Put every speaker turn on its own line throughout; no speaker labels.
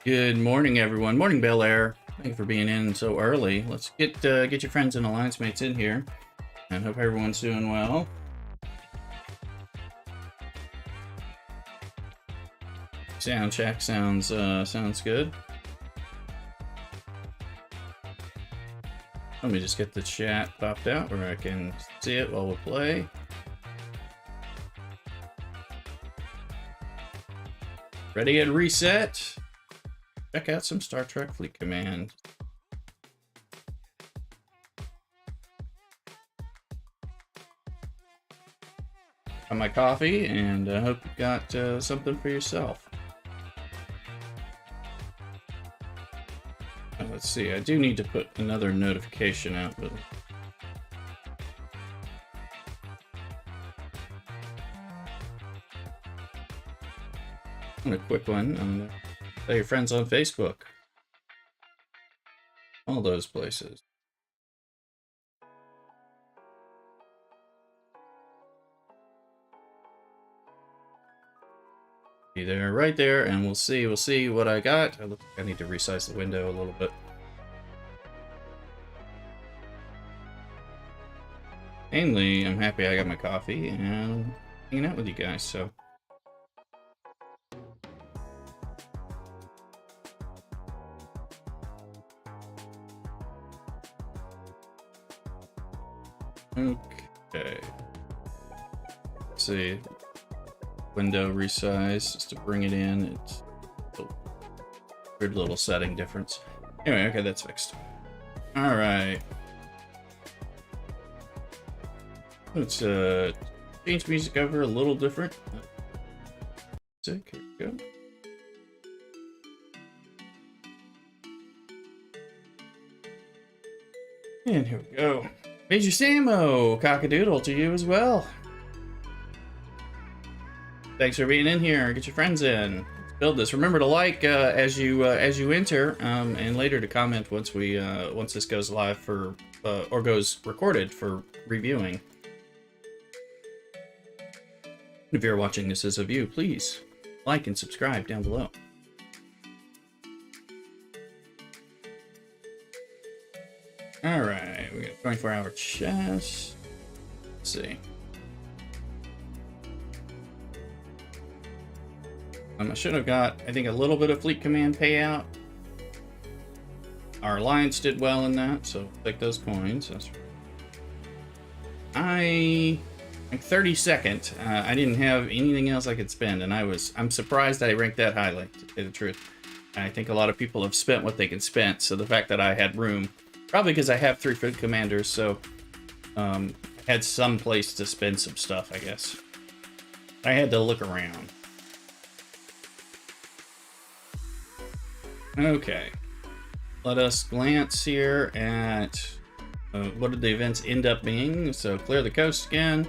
Good morning, everyone. Morning, Bel Air. Thank you for being in so early. Let's get your friends and alliance mates in here, and hope everyone's doing well. Sound check sounds good. Let me just get the chat popped out where I can see it while we play. Ready at reset. Check out some Star Trek Fleet Command. Got my coffee, and I hope you got something for yourself. Let's see, I do need to put another notification out, but a quick one. Tell your friends on Facebook. All those places. Be there, right there, and we'll see what I got. I need to resize the window a little bit. Mainly, I'm happy I got my coffee and hanging out with you guys, so. Okay. Let's see. Window resize just to bring it in. It's a weird little setting difference. Anyway, okay, that's fixed. All right. Let's change music over a little different. Sick. Here we go. And here we go. Major Samo, CockADoodle to you as well. Thanks for being in here. Get your friends in. Let's build this. Remember to like as you enter, and later to comment once this goes live for or goes recorded for reviewing. If you're watching this as a view, please like and subscribe down below. All right, we got 24-hour chess. Let's see. I should have got, I think, a little bit of Fleet Command payout. Our alliance did well in that, so take those coins. That's right. Like 32nd. I didn't have anything else I could spend, and I'm surprised I ranked that highly, to tell the truth. I think a lot of people have spent what they can spend, so the fact that I had room, probably because I have 3 Fleet Commanders, so I had some place to spend some stuff, I guess. I had to look around. Okay, let us glance here at what did the events end up being. So clear the coast again.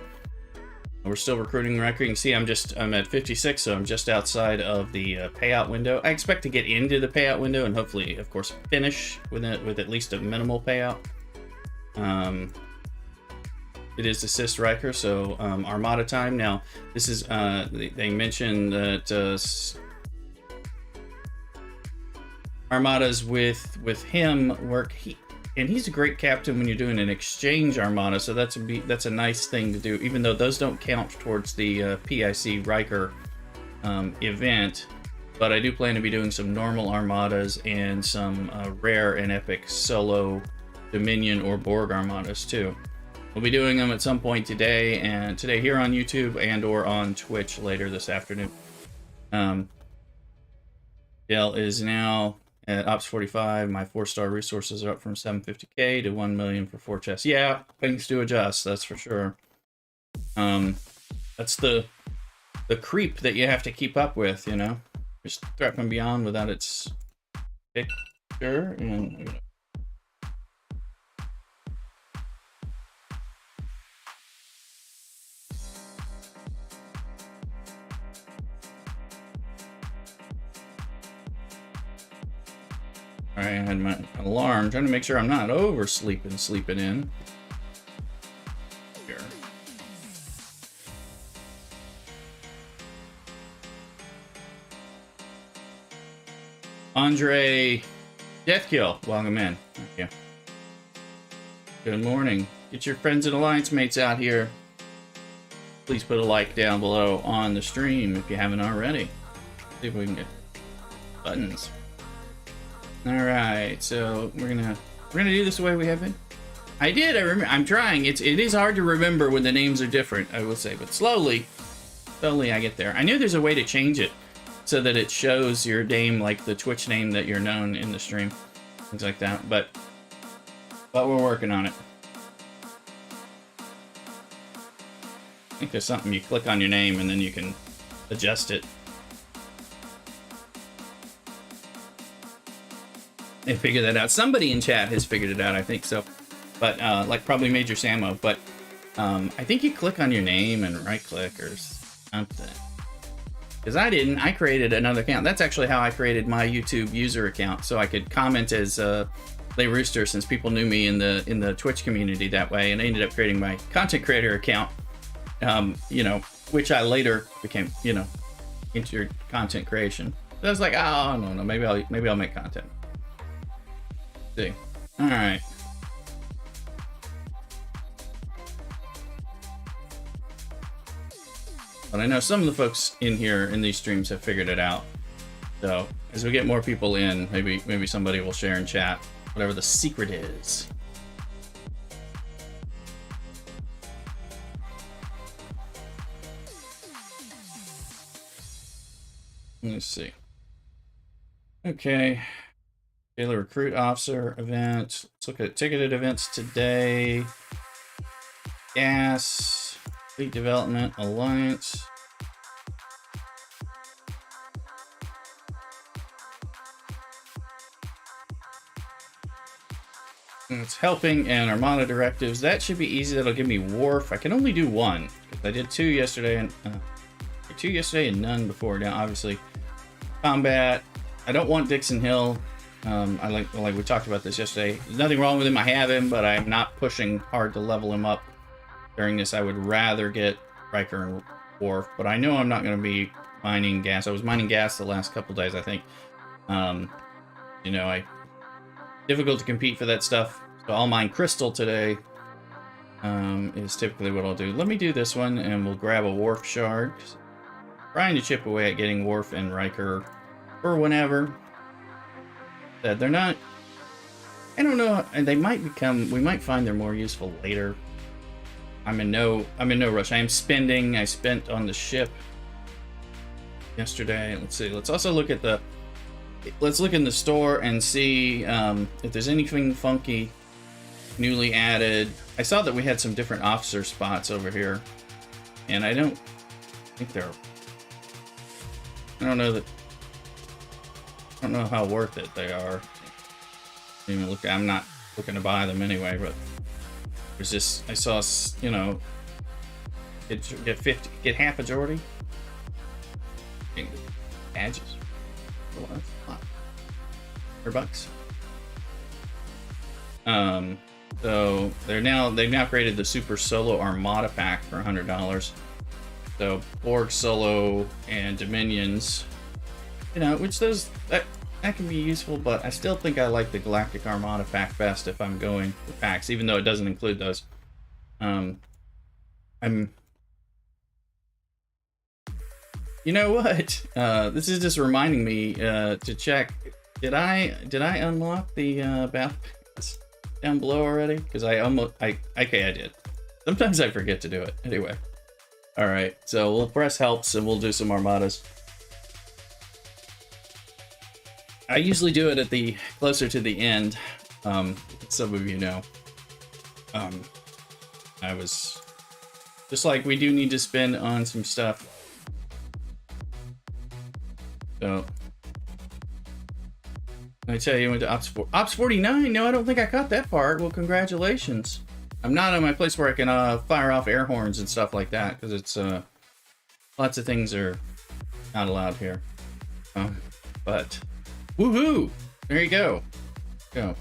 We're still recruiting Riker. You can see I'm at 56, so I'm just outside of the payout window. I expect to get into the payout window and hopefully, of course, finish with at least a minimal payout. It is assist Riker, so Armada time. Now, this is they mentioned that Armadas with him work. And he's a great captain when you're doing an exchange Armada, so that's a nice thing to do, even though those don't count towards the PIC Riker event. but I do plan to be doing some normal armadas and some rare and epic solo Dominion or Borg armadas too. We'll be doing them at some point today, and today here on YouTube and or on Twitch later this afternoon. Dell is now at Ops 45. My 4-star resources are up from 750k to 1 million for 4 chests. Yeah, things do adjust, that's for sure. That's the creep that you have to keep up with, you know. Just Threat from Beyond without its picture, and I had my alarm, trying to make sure I'm not sleeping in. Here. Andre Deathkill, welcome in. Thank you. Good morning. Get your friends and alliance mates out here. Please put a like down below on the stream if you haven't already. See if we can get buttons. All right, so we're gonna do this the way we have been. I remember. I'm trying. It is hard to remember when the names are different, I will say, but slowly I get there. I knew there's a way to change it so that it shows your name, like the Twitch name that you're known in the stream, things like that. But we're working on it. I think there's something you click on your name and then you can adjust it. They figure that out. Somebody in chat has figured it out, I think so. But like probably Major Samo. But I think you click on your name and right click or something. Because I didn't. I created another account. That's actually how I created my YouTube user account, so I could comment as Lay Rooster, since people knew me in the Twitch community that way. And I ended up creating my content creator account, you know, which I later became, you know, into content creation. So I was like, oh no, maybe I'll make content. See. All right. But I know some of the folks in here in these streams have figured it out. So as we get more people in, maybe somebody will share in chat whatever the secret is. Let's see. Okay. Daily Recruit Officer event. Let's look at ticketed events today. Gas, Fleet Development Alliance. And it's helping and Armada directives. That should be easy. That'll give me Wharf. I can only do one. I did 2 yesterday and 2 yesterday and none before. Now, obviously, combat. I don't want Dixon Hill. I like we talked about this yesterday. There's nothing wrong with him. I have him, but I'm not pushing hard to level him up during this. I would rather get Riker and Worf, but I know I'm not going to be mining gas. I was mining gas the last couple days, I think. You know, difficult to compete for that stuff. So I'll mine crystal today. Is typically what I'll do. Let me do this one, and we'll grab a Worf shard. Trying to chip away at getting Worf and Riker or whenever. They're not, I don't know, and they might become, we might find they're more useful later. I'm in no rush. I spent on the ship yesterday. Let's see, let's also look at let's look in the store and see if there's anything funky newly added. I saw that we had some different officer spots over here, and I don't think I don't know how worth it they are. Even look, I'm not looking to buy them anyway, but there's just, I saw, you know, get half a Geordie. Badges. Oh, that's a lot. $100. So they've now created the Super Solo Armada pack for $100. So Borg Solo and Dominions. You know, which that can be useful, but I still think I like the Galactic Armada pack best if I'm going for packs, even though it doesn't include those. You know what? This is just reminding me to check. Did I unlock the bath pass down below already? Because okay, I did. Sometimes I forget to do it. Anyway. All right, so we'll press helps and we'll do some armadas. I usually do it at the closer to the end. Some of you know. I was just like, we do need to spend on some stuff. So I tell you, I went to Ops 49. No, I don't think I got that far. Well, congratulations. I'm not in my place where I can fire off air horns and stuff like that, because it's lots of things are not allowed here. But woohoo! There you go. Go.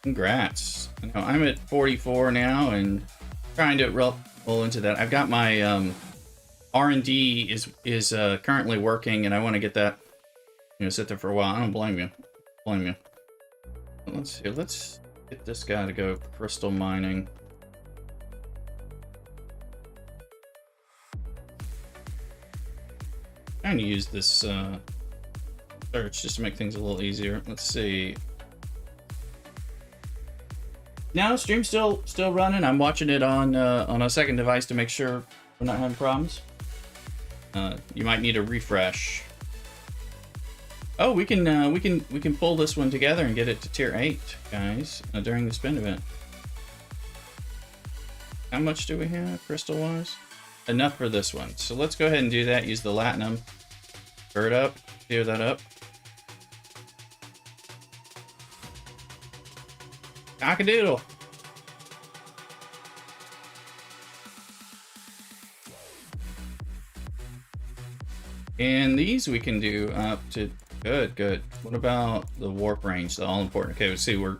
Congrats. I know I'm at 44 now and trying to roll into that. I've got my R&D is currently working, and I want to get that, sit there for a while. I don't blame you. Let's see. Let's get this guy to go crystal mining. Trying to use this search just to make things a little easier. Let's see. Now stream's still running. I'm watching it on a second device to make sure we're not having problems. You might need a refresh. Oh, we can pull this one together and get it to tier 8, guys, during the spin event. How much do we have, crystal-wise? Enough for this one. So let's go ahead and do that. Use the Latinum. Bird up. Clear that up. CockADoodle. And these we can do up to... Good. What about the warp range? The all important. Okay, let's see. We're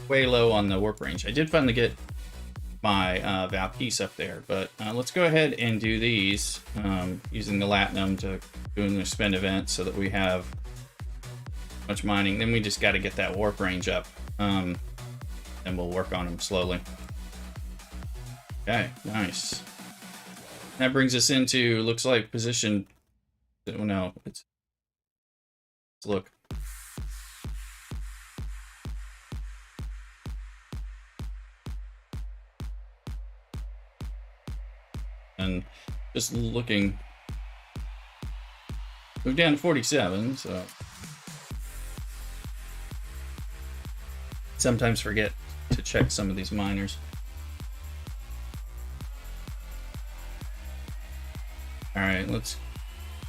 way low on the warp range. I did finally get my Valkyrie up there, but let's go ahead and do these using the Latinum to doing the spin event so that we have much mining. Then we just got to get that warp range up, and we'll work on them slowly. Okay, nice. That brings us into, looks like position. Oh no, let's look. And just looking, we're down to 47, so sometimes forget to check some of these miners. All right, let's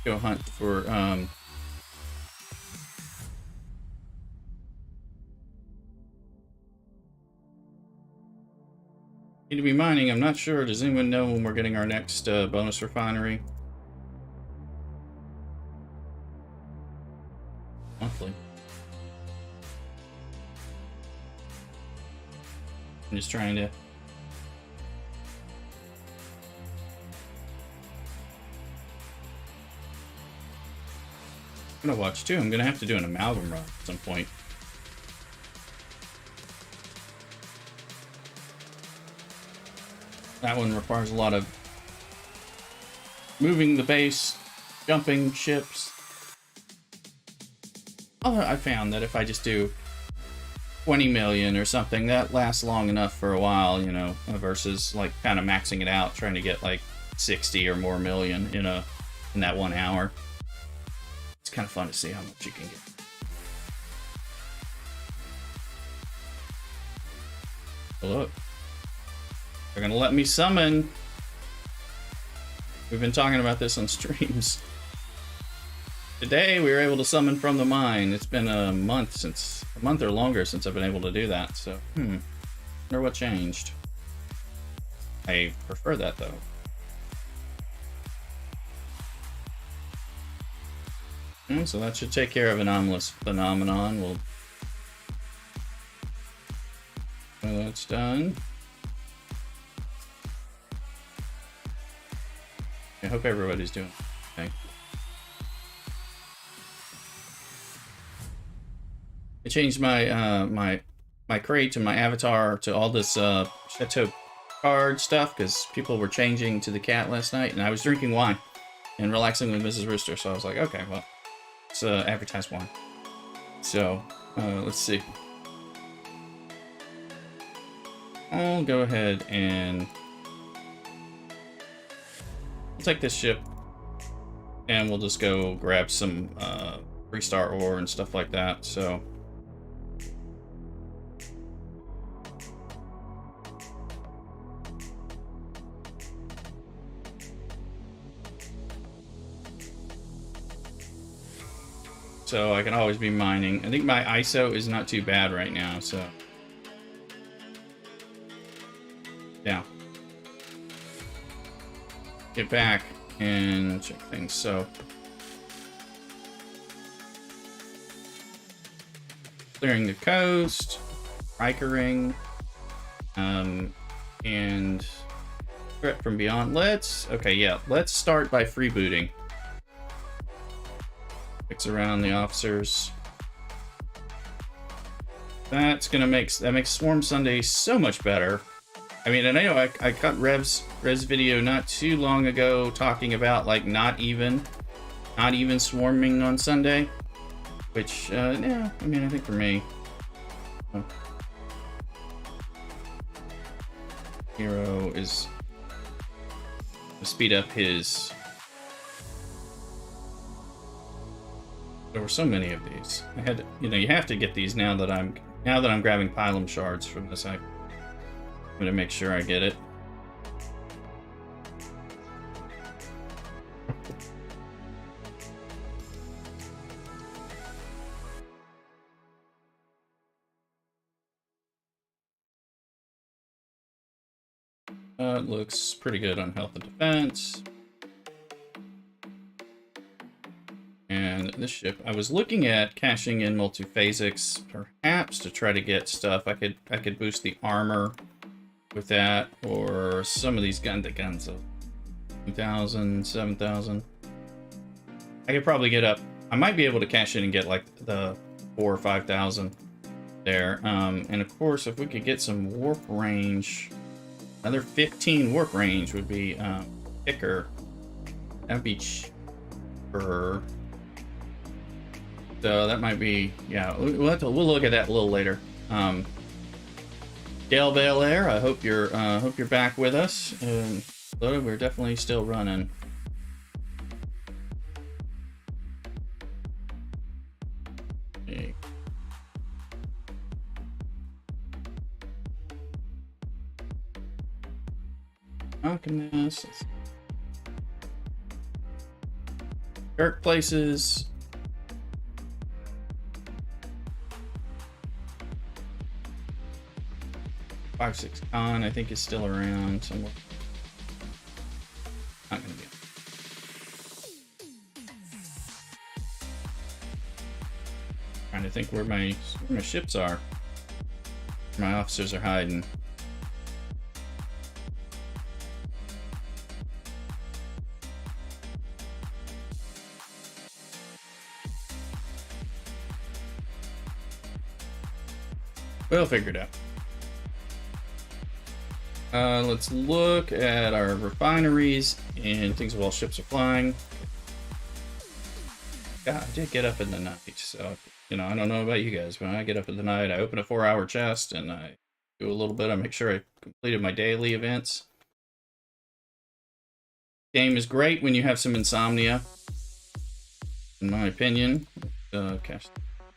go hunt for need to be mining. I'm not sure. Does anyone know when we're getting our next bonus refinery? Monthly. I'm just trying to... I'm gonna watch too. I'm gonna have to do an amalgam run at some point. That one requires a lot of moving the base, jumping ships. I found that if I just do 20 million or something, that lasts long enough for a while, versus like kind of maxing it out, trying to get like 60 or more million in that 1 hour. It's kind of fun to see how much you can get. Oh, look. They're gonna let me summon. We've been talking about this on streams. Today we were able to summon from the mine. It's been a month or longer since I've been able to do that. So, wonder what changed. I prefer that though. So that should take care of anomalous phenomenon. Well, that's done. I hope everybody's doing okay. I changed my my crate and my avatar to all this Chateau card stuff because people were changing to the cat last night, and I was drinking wine and relaxing with Mrs. Rooster. So I was like, okay, well, let's advertise wine. So let's see. I'll go ahead and we'll take this ship, and we'll just go grab some 3-star ore and stuff like that. So I can always be mining. I think my ISO is not too bad right now, so yeah. Get back and check things. So clearing the coast, Rikering, and threat from beyond. Let's start by freebooting. Fix around the officers. That makes Swarm Sunday so much better. I mean, and I know I cut Rev's video not too long ago talking about like not even swarming on Sunday, which yeah, I mean, I think for me, Hero is to speed up his. There were so many of these. I had to, you have to get these now that I'm grabbing pylum shards from this. I'm gonna make sure I get it. It looks pretty good on health and defense. And this ship, I was looking at cashing in multiphasics, perhaps to try to get stuff. I could boost the armor with that, or some of these guns of 2,000, 7,000. I could probably get up. I might be able to cash in and get like the 4,000 or 5,000 there. And of course, if we could get some warp range, another 15 warp range would be thicker. That'd be cheaper. So that might be, yeah. We'll look at that a little later. Dale Belair, I hope you're back with us. And we're definitely still running. Okay. Alchemist. Dark places. 5-6 Con, I think, is still around somewhere. Not gonna be. Trying to think where my ships are. Where my officers are hiding. We'll figure it out. Let's look at our refineries and things while ships are flying. God, I did get up in the night, so, I don't know about you guys, but when I get up in the night, I open a 4-hour chest and I do a little bit. I make sure I completed my daily events. Game is great when you have some insomnia, in my opinion. Cash.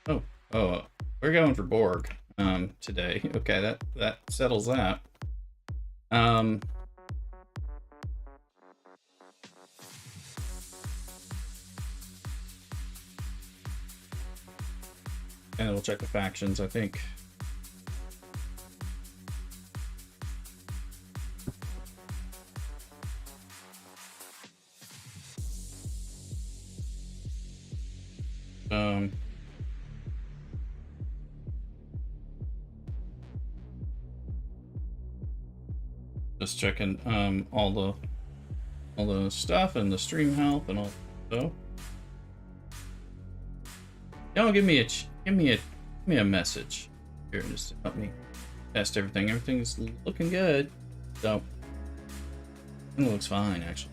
Oh, we're going for Borg today. Okay, that settles that. And we'll check the factions, I think. Just checking all the stuff and the stream health and all. So, y'all give me a message here just to help me test everything. Everything's looking good. So it looks fine, actually.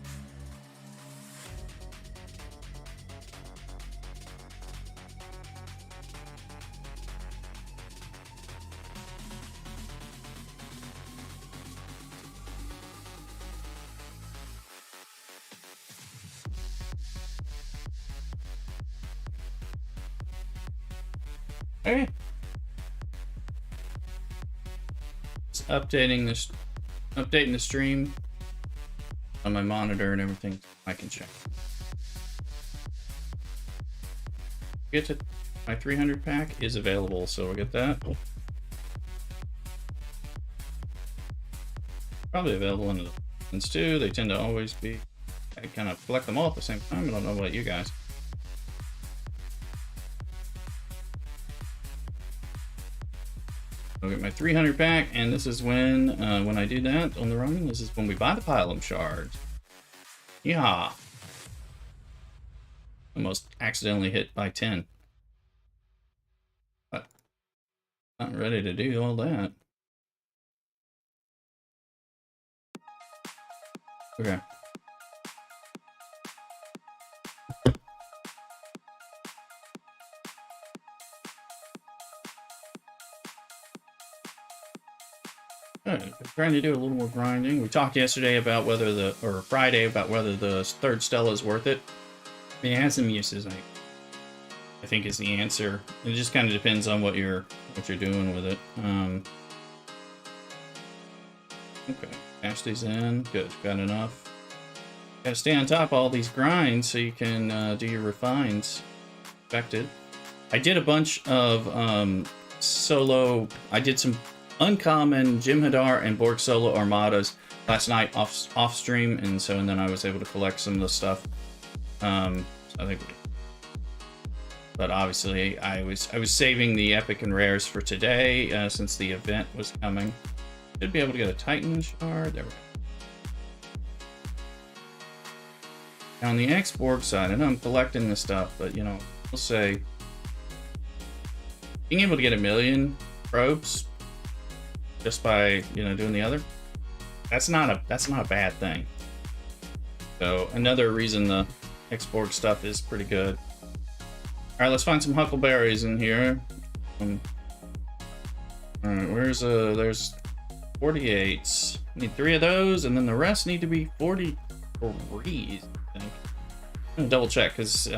Okay. Just updating the stream on my monitor and everything. I can check. Get to my 300 pack is available, so we'll get that. Probably available in the ones too. They tend to always be. I kind of collect them all at the same time. I don't know about you guys. I'll get my 300 pack, and this is when I do that on the run, this is when we buy the Pylum shards. Yeah. Almost accidentally hit by 10. But not ready to do all that. Okay. I'm trying to do a little more grinding. We talked yesterday about whether or Friday about whether the third Stella is worth it. I mean, it has some uses, I think is the answer. It just kind of depends on what you're doing with it. Okay, cash these in. Good, got enough. Gotta stay on top of all these grinds so you can do your refines. Expected. I did a bunch of solo. I did some uncommon Jim Hadar and Borg solo armadas last night off stream, and then I was able to collect some of the stuff. I think, but obviously I was saving the epic and rares for today since the event was coming. Should be able to get a Titan shard. There we go. Now on the X-Borg side, I know I'm collecting this stuff, but you know, we'll say being able to get 1 million probes just by, you know, doing the other, that's not a bad thing. So another reason the X-Borg stuff is pretty good. All right, let's find some huckleberries in here. All right, there's 48s. Need 3 of those, and then the rest need to be 43s, I think. I'm gonna double check because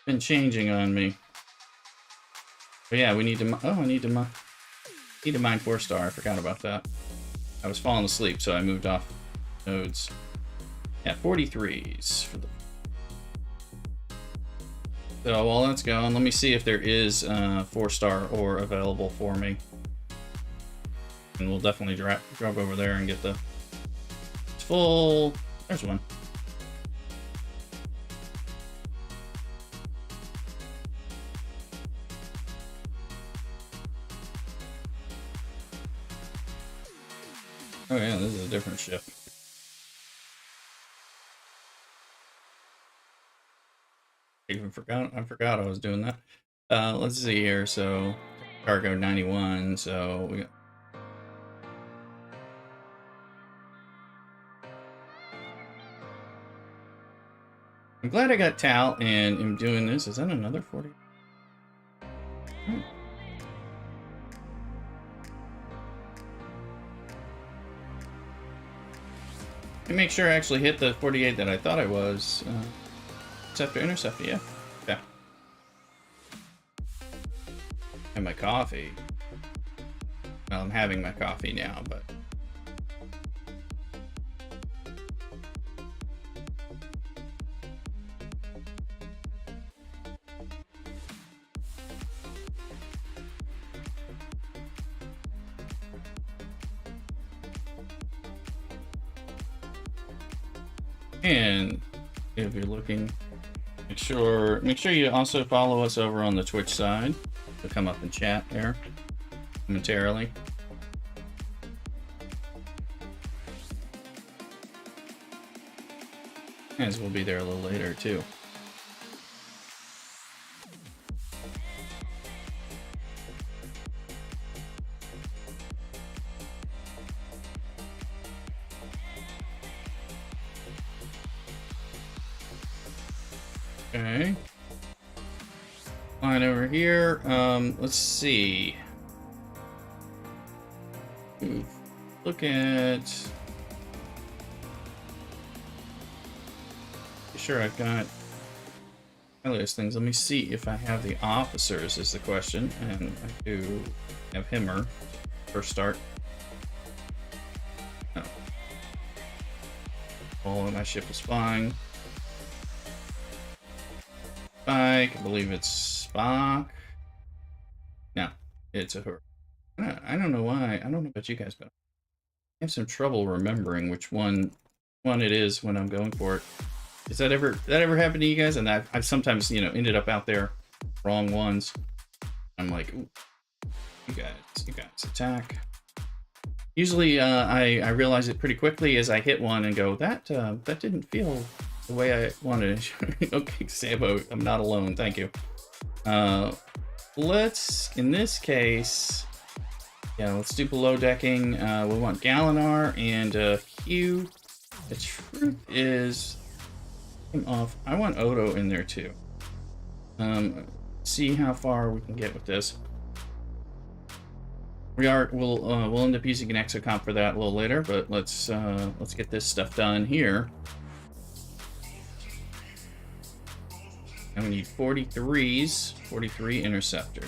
been changing on me. But yeah, we need to. Oh, I need to mine 4-star. I forgot about that. I was falling asleep, so I moved off nodes. Yeah, 43s for the. So while that's going, let me see if there is 4-star ore available for me, and we'll definitely drop over there and get the full. There's one. Oh yeah, this is a different ship. I forgot I was doing that. Let's see here. So cargo 91. So we got. I'm glad I got Tal and am doing this. Is that another 40? Hmm. I make sure I actually hit the 48 that I thought I was. Interceptor, yeah. Okay. And my coffee. Well, I'm having my coffee now, but. And if you're looking, make sure you also follow us over on the Twitch side. To come up and chat there momentarily. As we'll be there a little later too. Okay. Flying over here. Let's see. Ooh, look at. Sure, I've got those things. Let me see if I have the officers. Is the question, and I do have Himmer first start. No. All of my ship is flying. Spike, I believe it's Spock. No, it's a her. I don't know why. I don't know about you guys, but I have some trouble remembering which one it is when I'm going for it. Does that ever happen to you guys? And I've sometimes, you know, ended up out there wrong ones. I'm like, ooh, you guys attack. Usually I realize it pretty quickly as I hit one and go, that didn't feel the way I wanted. Okay, Sambo, I'm not alone. Thank you. Let's, in this case, yeah, let's do below decking. We want Galinar and Hugh. The truth is, I'm off. I want Odo in there too. See how far we can get with this. We'll end up using an exocomp for that a little later, but let's get this stuff done here. And we need 43s, 43 interceptor.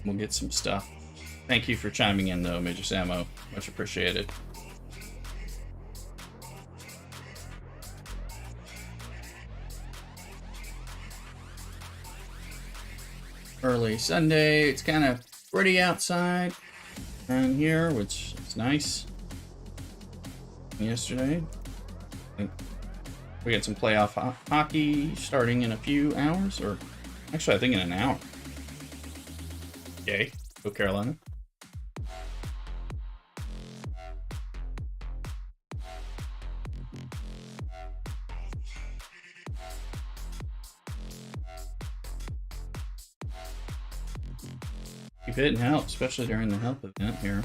We'll get some stuff. Thank you for chiming in though, Major Samo. Much appreciated. Early Sunday. It's kind of pretty outside around here, which is nice. Yesterday, I think we got some playoff hockey starting in a few hours, or actually I think in an hour. Yay, go Carolina. Keep hitting help, especially during the help event here.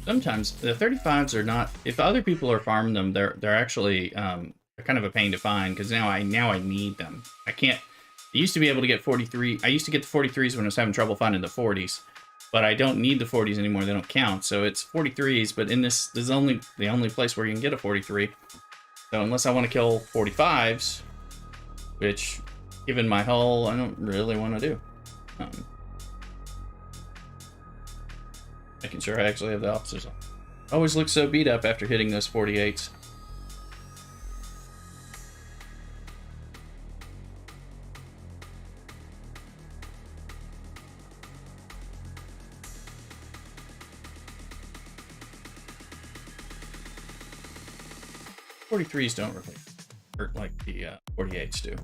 Sometimes the 35s are not. If other people are farming them, they're actually they're kind of a pain to find because now I need them. I can't. I used to be able to get 43. I used to get the 43s when I was having trouble finding the 40s, but I don't need the 40s anymore. They don't count. So it's 43s. But in this is only the only place where you can get a 43. So unless I want to kill 45s, which given my hull, I don't really want to do. Making sure I actually have the officers on. Always look so beat up after hitting those 48s. .43s don't really hurt like the 48s do.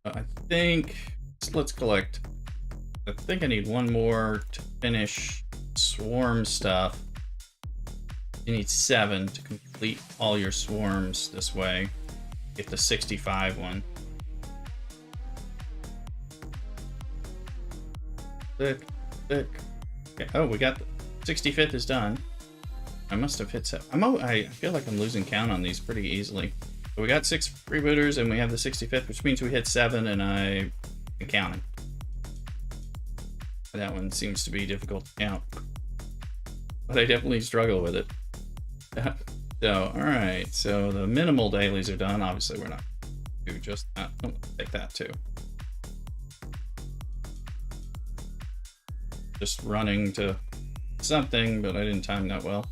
I think let's collect. I think I need one more to finish swarm stuff. You need 7 to complete all your swarms this way. Get the 65 one. Thick. Okay. Oh, we got the 65th is done. I must have hit 7. I feel like I'm losing count on these pretty easily. So we got 6 freebooters and we have the 65th, which means we hit 7 and I'm counting. That one seems to be difficult to count. But I definitely struggle with it. So, alright. So the minimal dailies are done. Obviously, we're not do just that. Oh, take that too. Just running to something, but I didn't time that well.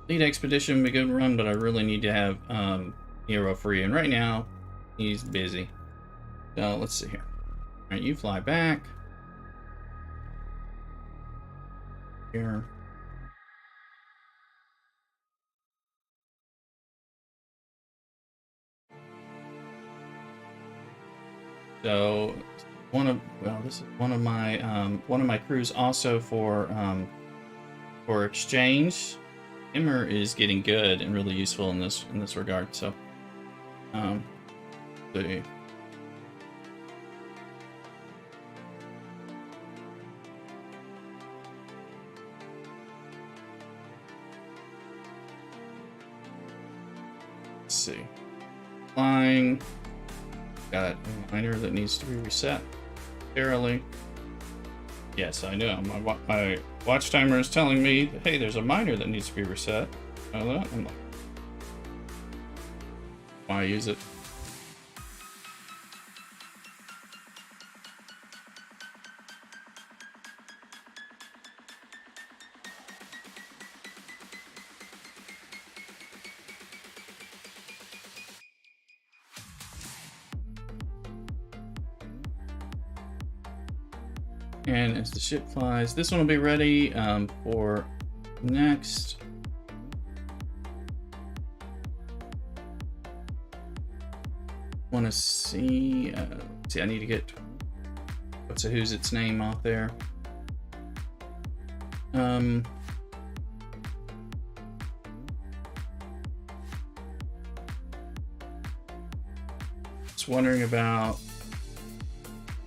Lead expedition, be good run, but I really need to have Hero free. And right now, he's busy. So let's see here. All right, you fly back. Here. So this is one of my crews also for for exchange. Immer is getting good and really useful in this regard. So, the let's see, flying. Got a miner that needs to be reset. Barely. Yes, I know. My watch timer is telling me, hey, there's a miner that needs to be reset. Know that? I'm like, why use it? And as the ship flies, this one will be ready for next. Want to see? See, I need to get what's a who's its name off there. Just wondering about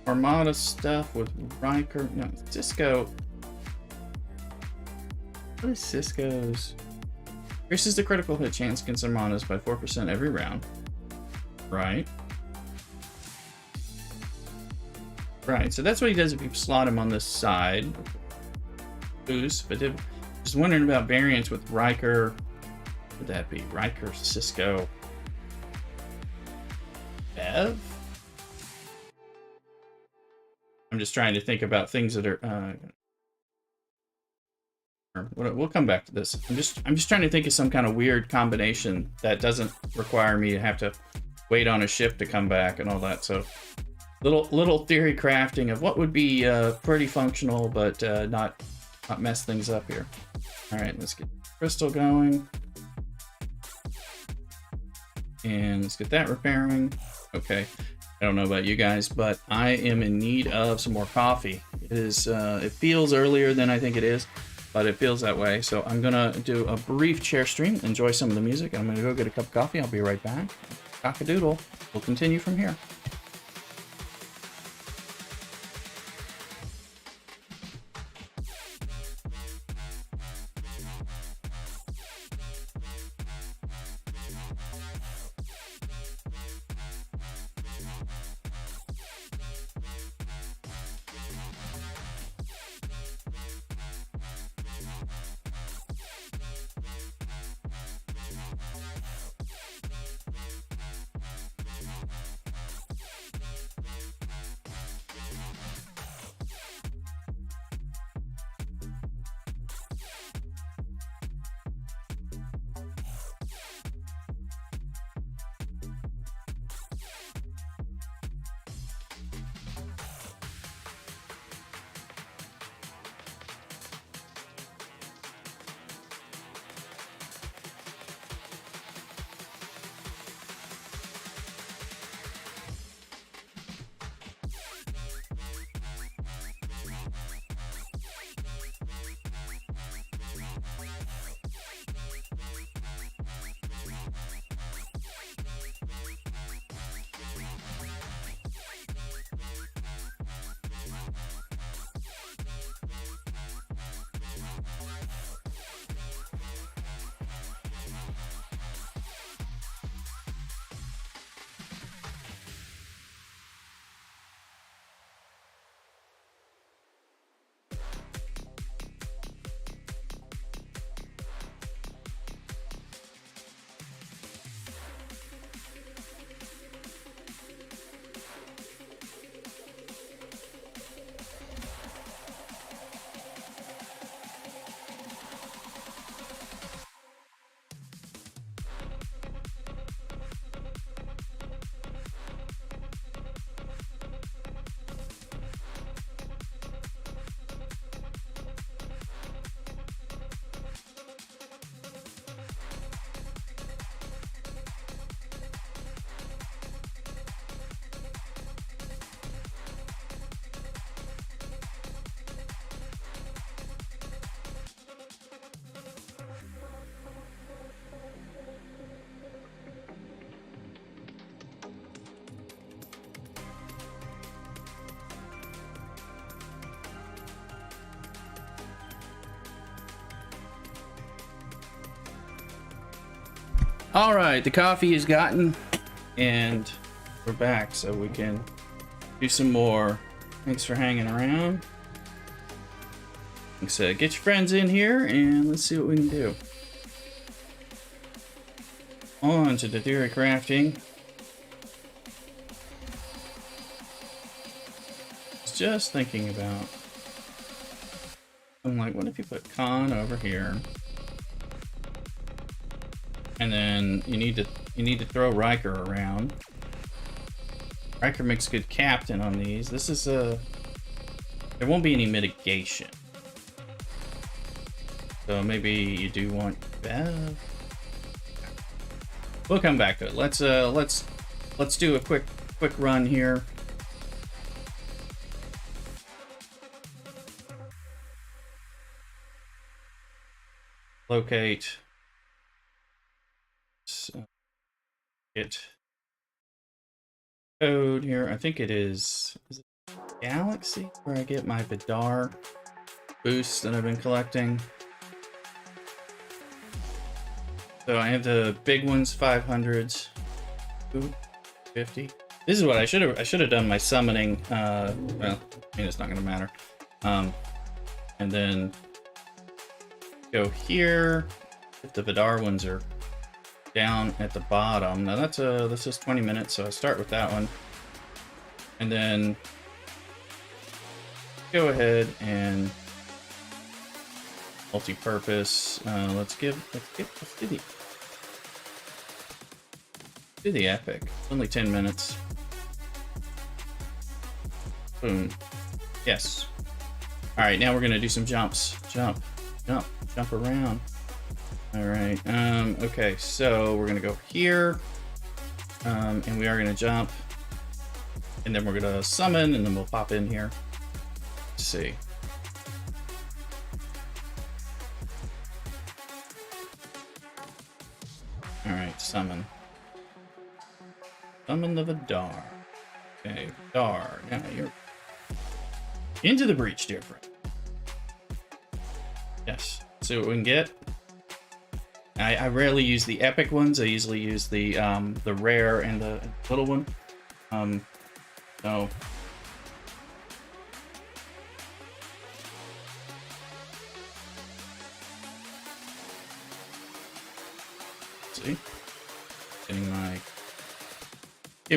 Armada stuff with Riker. No, Cisco. What is Cisco's? Increases the critical hit chance against Armadas by 4% every round. Right. Right, so that's what he does if you slot him on this side. Boost, but just wondering about variants with Riker. What would that be? Riker, Cisco, Bev? I'm just trying to think about things that are. We'll come back to this. I'm just trying to think of some kind of weird combination that doesn't require me to have to wait on a ship to come back and all that. So little theory crafting of what would be pretty functional, but not mess things up here. All right, let's get crystal going, and let's get that repairing. Okay. I don't know about you guys, but I am in need of some more coffee. It is, it feels earlier than I think it is, but it feels that way. So I'm gonna do a brief chair stream, enjoy some of the music, and I'm gonna go get a cup of coffee. I'll be right back. CockADoodle. We'll continue from here. All right, the coffee is gotten, and we're back, so we can do some more. Thanks for hanging around. So get your friends in here, and let's see what we can do. On to the theory crafting. Just thinking about. I'm like, what if you put con over here? And then you need to throw Riker around. Riker makes good captain on these. This is a... There won't be any mitigation. So maybe you do want Bev. We'll come back to it. Let's do a quick run here. Locate. Get code here. I think it is it Galaxy where I get my Vidar boosts that I've been collecting. So I have the big ones, 500s, 50. This is what I should have done my summoning. Well, I mean it's not gonna matter. And then go here. If the Vidar ones are down at the bottom. Now that's this is 20 minutes, so I start with that one. And then go ahead and multi-purpose. Let's do the epic. Only 10 minutes. Boom. Yes. All right, now we're gonna do some jumps. Jump around. All right. Okay, so we're gonna go here, and we are gonna jump, and then we're gonna summon, and then we'll pop in here. Let's see. All right, summon. Summon the Vidar. Okay, Vidar. Now you're into the breach, dear friend. Yes. See what we can get. I rarely use the epic ones. I usually use the rare and the little one. So see, getting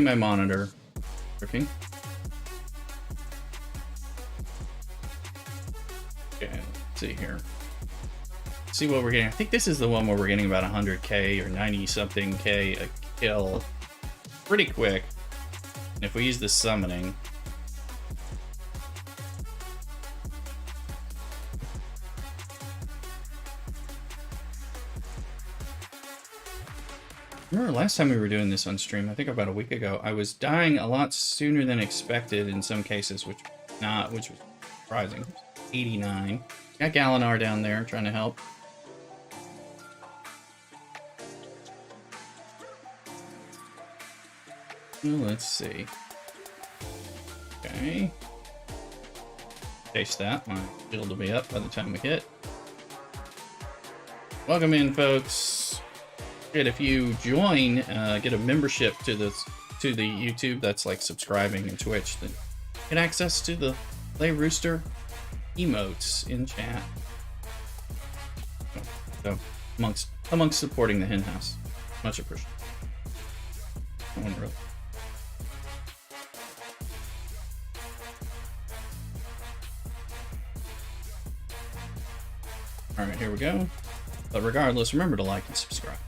my monitor working. Okay, let's see here. See what we're getting. I think this is the one where we're getting about 100k or 90 something k a kill pretty quick. And if we use the summoning, remember last time we were doing this on stream, I think about a week ago, I was dying a lot sooner than expected in some cases, which was surprising. 89. Got Galinar down there trying to help. Let's see. Okay. Chase that. My shield will be up by the time we hit. Welcome in, folks. And if you join, get a membership to the YouTube, that's like subscribing, and Twitch, then get access to the Play Rooster emotes in chat. So amongst supporting the hen house, much appreciated. Really. All right, here we go. But regardless, remember to like and subscribe.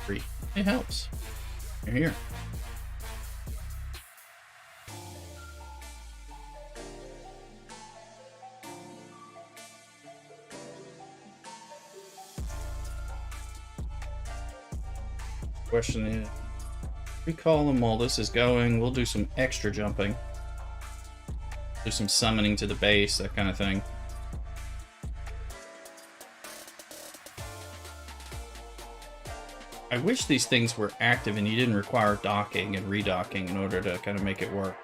Free. It helps. You're here. Question is, recall them while this is going. We'll do some extra jumping. Do some summoning to the base, that kind of thing. I wish these things were active and you didn't require docking and redocking in order to kind of make it work.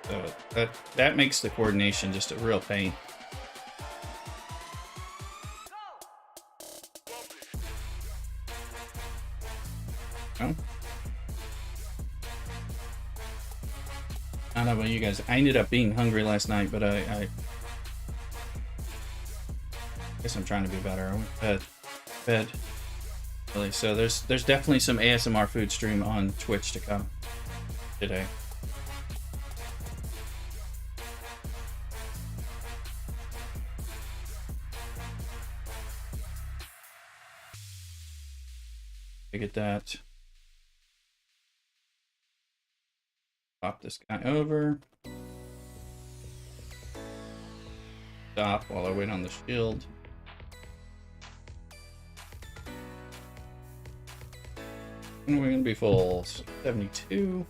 That makes the coordination just a real pain. No? I don't know about you guys. I ended up being hungry last night, but I guess I'm trying to be better. I went to bed. Really. So there's definitely some ASMR food stream on Twitch to come today. Look at that. Pop this guy over. Stop while I wait on the shield. And we're gonna be full. 72.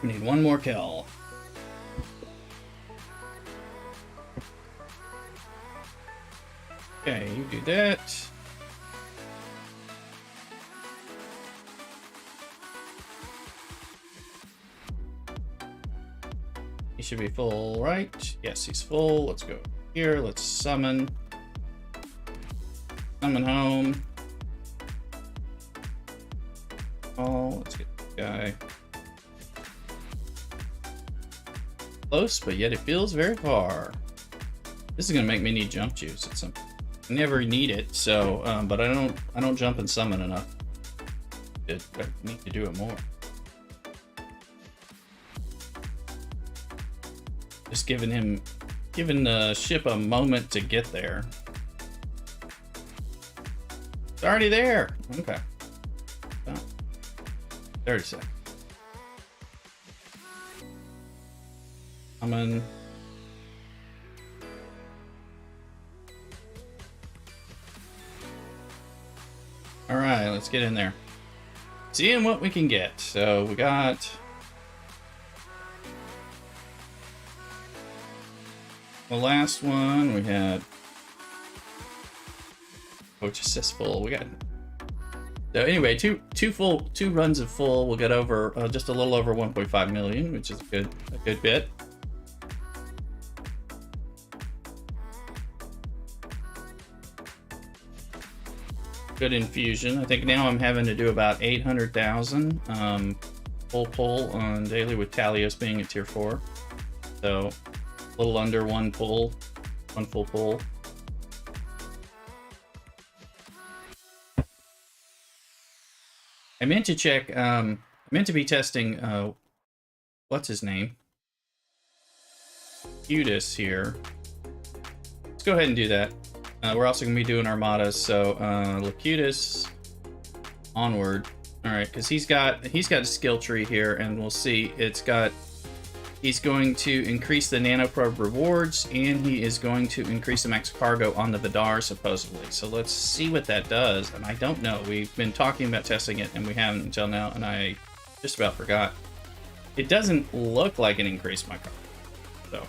We need one more kill. Okay, you do that. He should be full, right? Yes, he's full. Let's go here. Let's summon. Summon home. Oh, let's get this guy. Close, but yet it feels very far. This is gonna make me need jump juice at some point. I never need it, so but I don't jump and summon enough. I need to do it more. Just giving the ship a moment to get there. It's already there. Okay. Oh. 30 seconds. Summon. All right, let's get in there. Seeing what we can get. So we got the last one. We had Coach Assist full. We got so anyway, two runs of full. We'll get over just a little over 1.5 million, which is a good bit. Good infusion. I think now I'm having to do about 800,000 full pull on daily with Talios being at tier 4. So a little under one full pull. I meant to check, I meant to be testing, what's his name? Cudis here. Let's go ahead and do that. We're also going to be doing armadas, so Locutus onward. All right, because he's got a skill tree here, and we'll see. He's going to increase the nanoprobe rewards, and he is going to increase the max cargo on the Vidar supposedly. So let's see what that does. And I don't know. We've been talking about testing it, and we haven't until now, and I just about forgot. It doesn't look like it increased my cargo, so.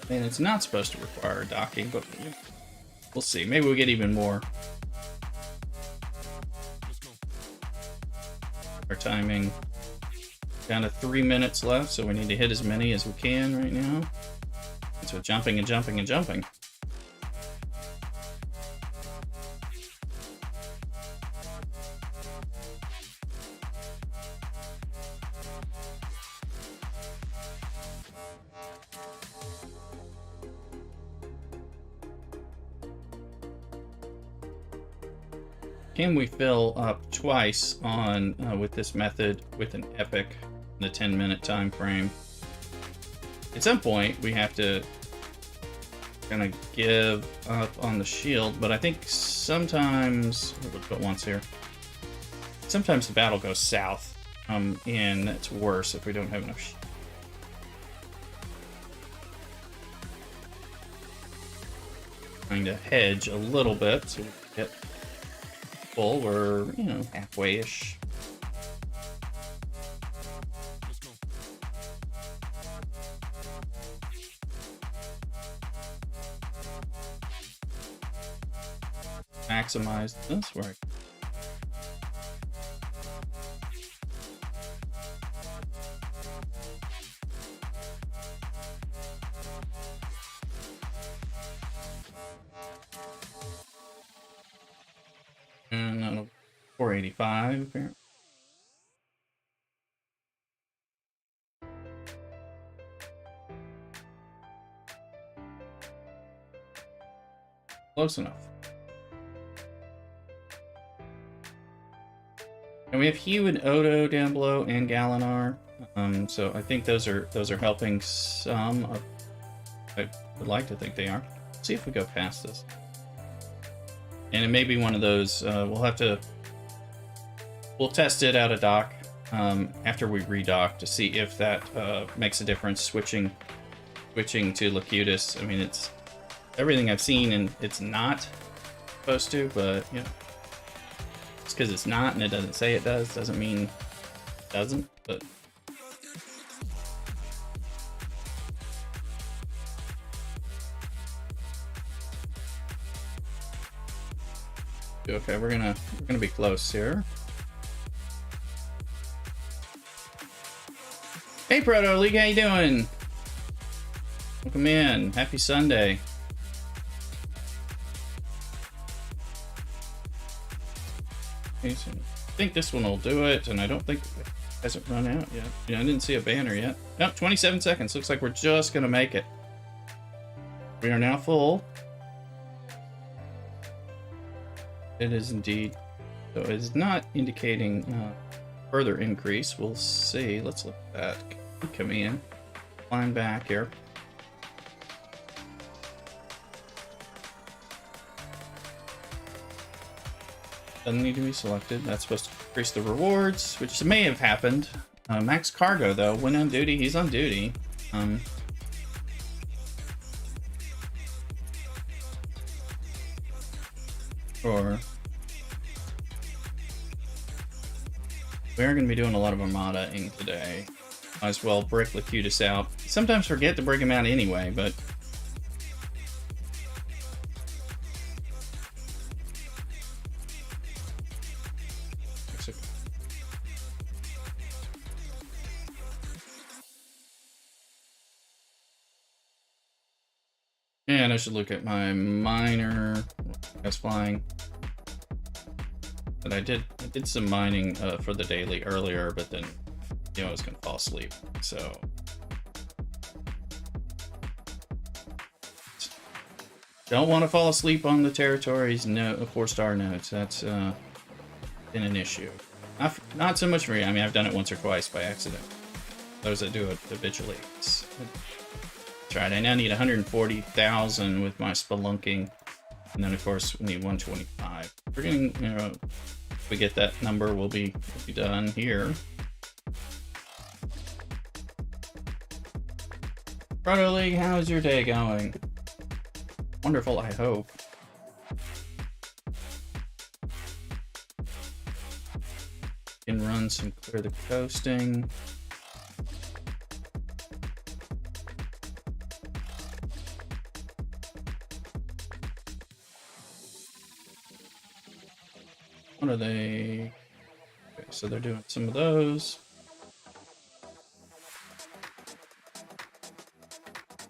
And it's not supposed to require docking, but we'll see. Maybe we'll get even more. Our timing down to 3 minutes left, so we need to hit as many as we can right now. So jumping and jumping and jumping. Can we fill up twice on with this method with an epic in the 10-minute time frame? At some point, we have to kind of give up on the shield, but I think sometimes we'll put once here. Sometimes the battle goes south, and that's worse if we don't have enough shield. Trying to hedge a little bit so we get full. We're, you know, halfway-ish. Maximize this work. And 485 apparently. Close enough. And we have Hugh and Odo down below, and Galinar. So I think those are helping some. I would like to think they are. Let's see if we go past this. And it may be one of those. We'll test it out of dock after we redock to see if that makes a difference. Switching to Locutus. I mean, it's everything I've seen, and it's not supposed to, but you know. Just because it's not and it doesn't say it does doesn't mean it doesn't, but okay, we're gonna be close here. Hey Proto League, how you doing? Welcome in. Happy Sunday. I think this one will do it, and I don't think it hasn't run out yet. Yeah, I didn't see a banner yet. Nope, 27 seconds. Looks like we're just gonna make it. We are now full. It is indeed. So it is not indicating further increase. We'll see. Let's look at that. Come in. Climb back here. Doesn't need to be selected. That's supposed to increase the rewards, which may have happened. Max Cargo, though, went on duty. He's on duty. Or we are going to be doing a lot of Armada-ing today. Might as well brick Locutus out. Sometimes forget to break him out anyway, but and I should look at my miner. That's flying. But I did some mining for the daily earlier, but then I was gonna fall asleep. So don't want to fall asleep on the territories. No, 4-star nodes. That's been an issue. Not so much for me. I mean, I've done it once or twice by accident. Those that do it habitually. Right, I now need 140,000 with my spelunking, and then of course we need 125. We're getting, if we get that number, we'll be done here. Proto League, how's your day going? Wonderful, I hope. Can run some clear the coasting. What are they? Okay, so they're doing some of those.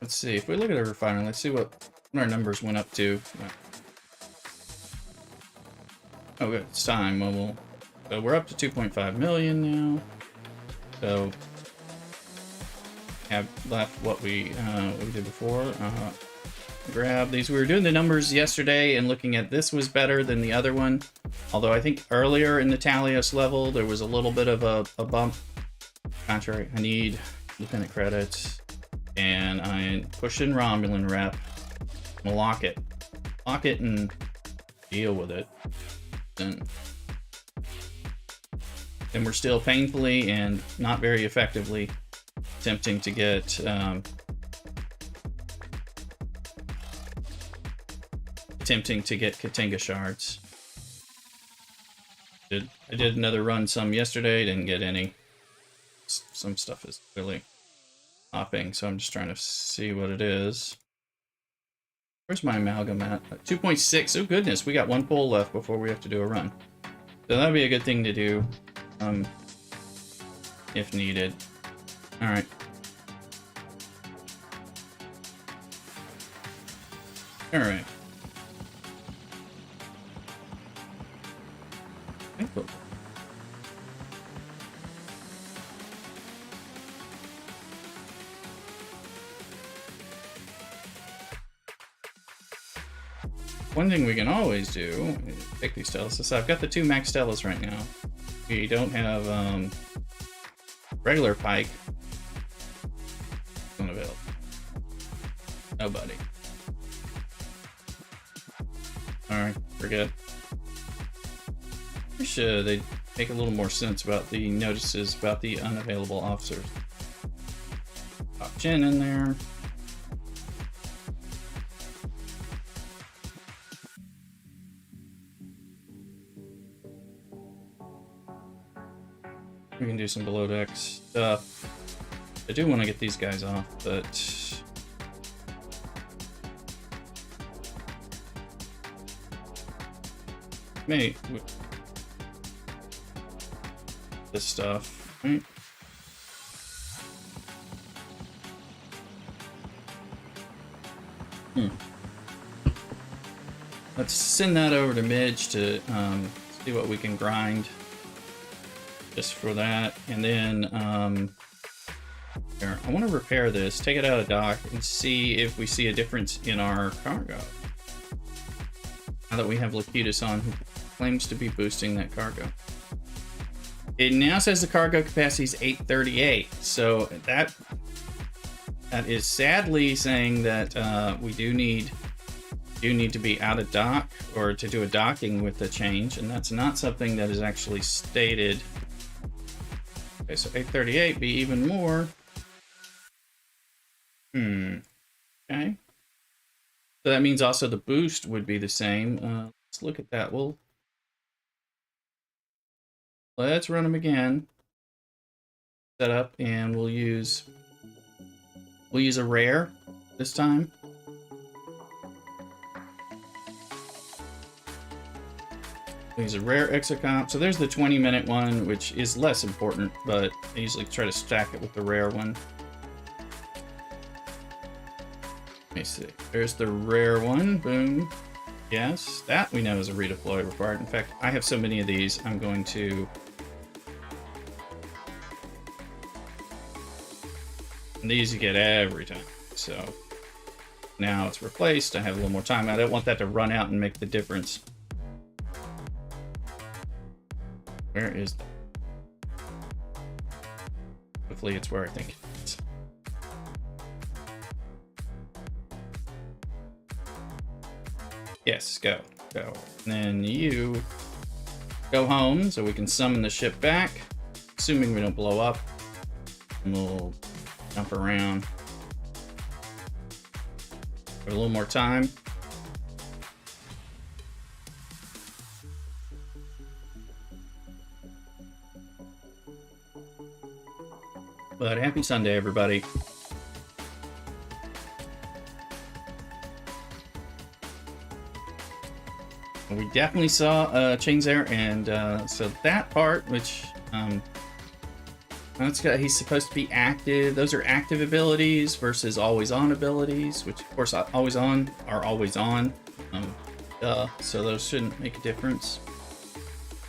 Let's see, if we look at a refinery, let's see what our numbers went up to. Oh, good, it's time. Well, so we're up to 2.5 million now. So have left what we did before. Grab these. We were doing the numbers yesterday and looking at this was better than the other one. Although I think earlier in the Talios level, there was a little bit of a bump. Contrary, I need independent credits. And I push in Romulan rep. I'm gonna lock it. Lock it and deal with it. And we're still painfully and not very effectively attempting to get Katinga shards. I did another run some yesterday, didn't get any. Some stuff is really hopping, so I'm just trying to see what it is. Where's my amalgam at? 2.6. Oh goodness, we got one pull left before we have to do a run. So that'd be a good thing to do, if needed. All right. All right. one thing we can always do is take these Stellas. So I've got the 2 Max Stellas right now. We don't have regular Pike. Unavailable. Nobody. Alright, we're good. Wish they'd make a little more sense about the notices about the unavailable officers. Pop Jen in there. We can do some below deck stuff. I do want to get these guys off, but maybe this stuff, right? Let's send that over to Midge to see what we can grind just for that. And then here, I want to repair this, take it out of dock, and see if we see a difference in our cargo. Now that we have Locutus on, who claims to be boosting that cargo. It now says the cargo capacity is 838, so that is sadly saying that we do need to be out of dock or to do a docking with the change, and that's not something that is actually stated. Okay, so 838 be even more. Okay. So that means also the boost would be the same. Let's look at that. Let's run them again. Set up, and we'll use a rare this time. We'll use a rare exocomp. So there's the 20-minute one, which is less important, but I usually try to stack it with the rare one. Let me see. There's the rare one. Boom. Yes, that we know is a redeploy required. In fact, I have so many of these, I'm going to... And these you get every time. So now it's replaced. I have a little more time. I don't want that to run out and make the difference. Where is that? Hopefully it's where I think it is. Yes, go. And then you go home so we can summon the ship back. Assuming we don't blow up. And we'll jump around. Have a little more time. But happy Sunday, everybody. We definitely saw chains there, and so that part, which he's supposed to be active. Those are active abilities versus always on abilities, which of course always on are always on. So those shouldn't make a difference.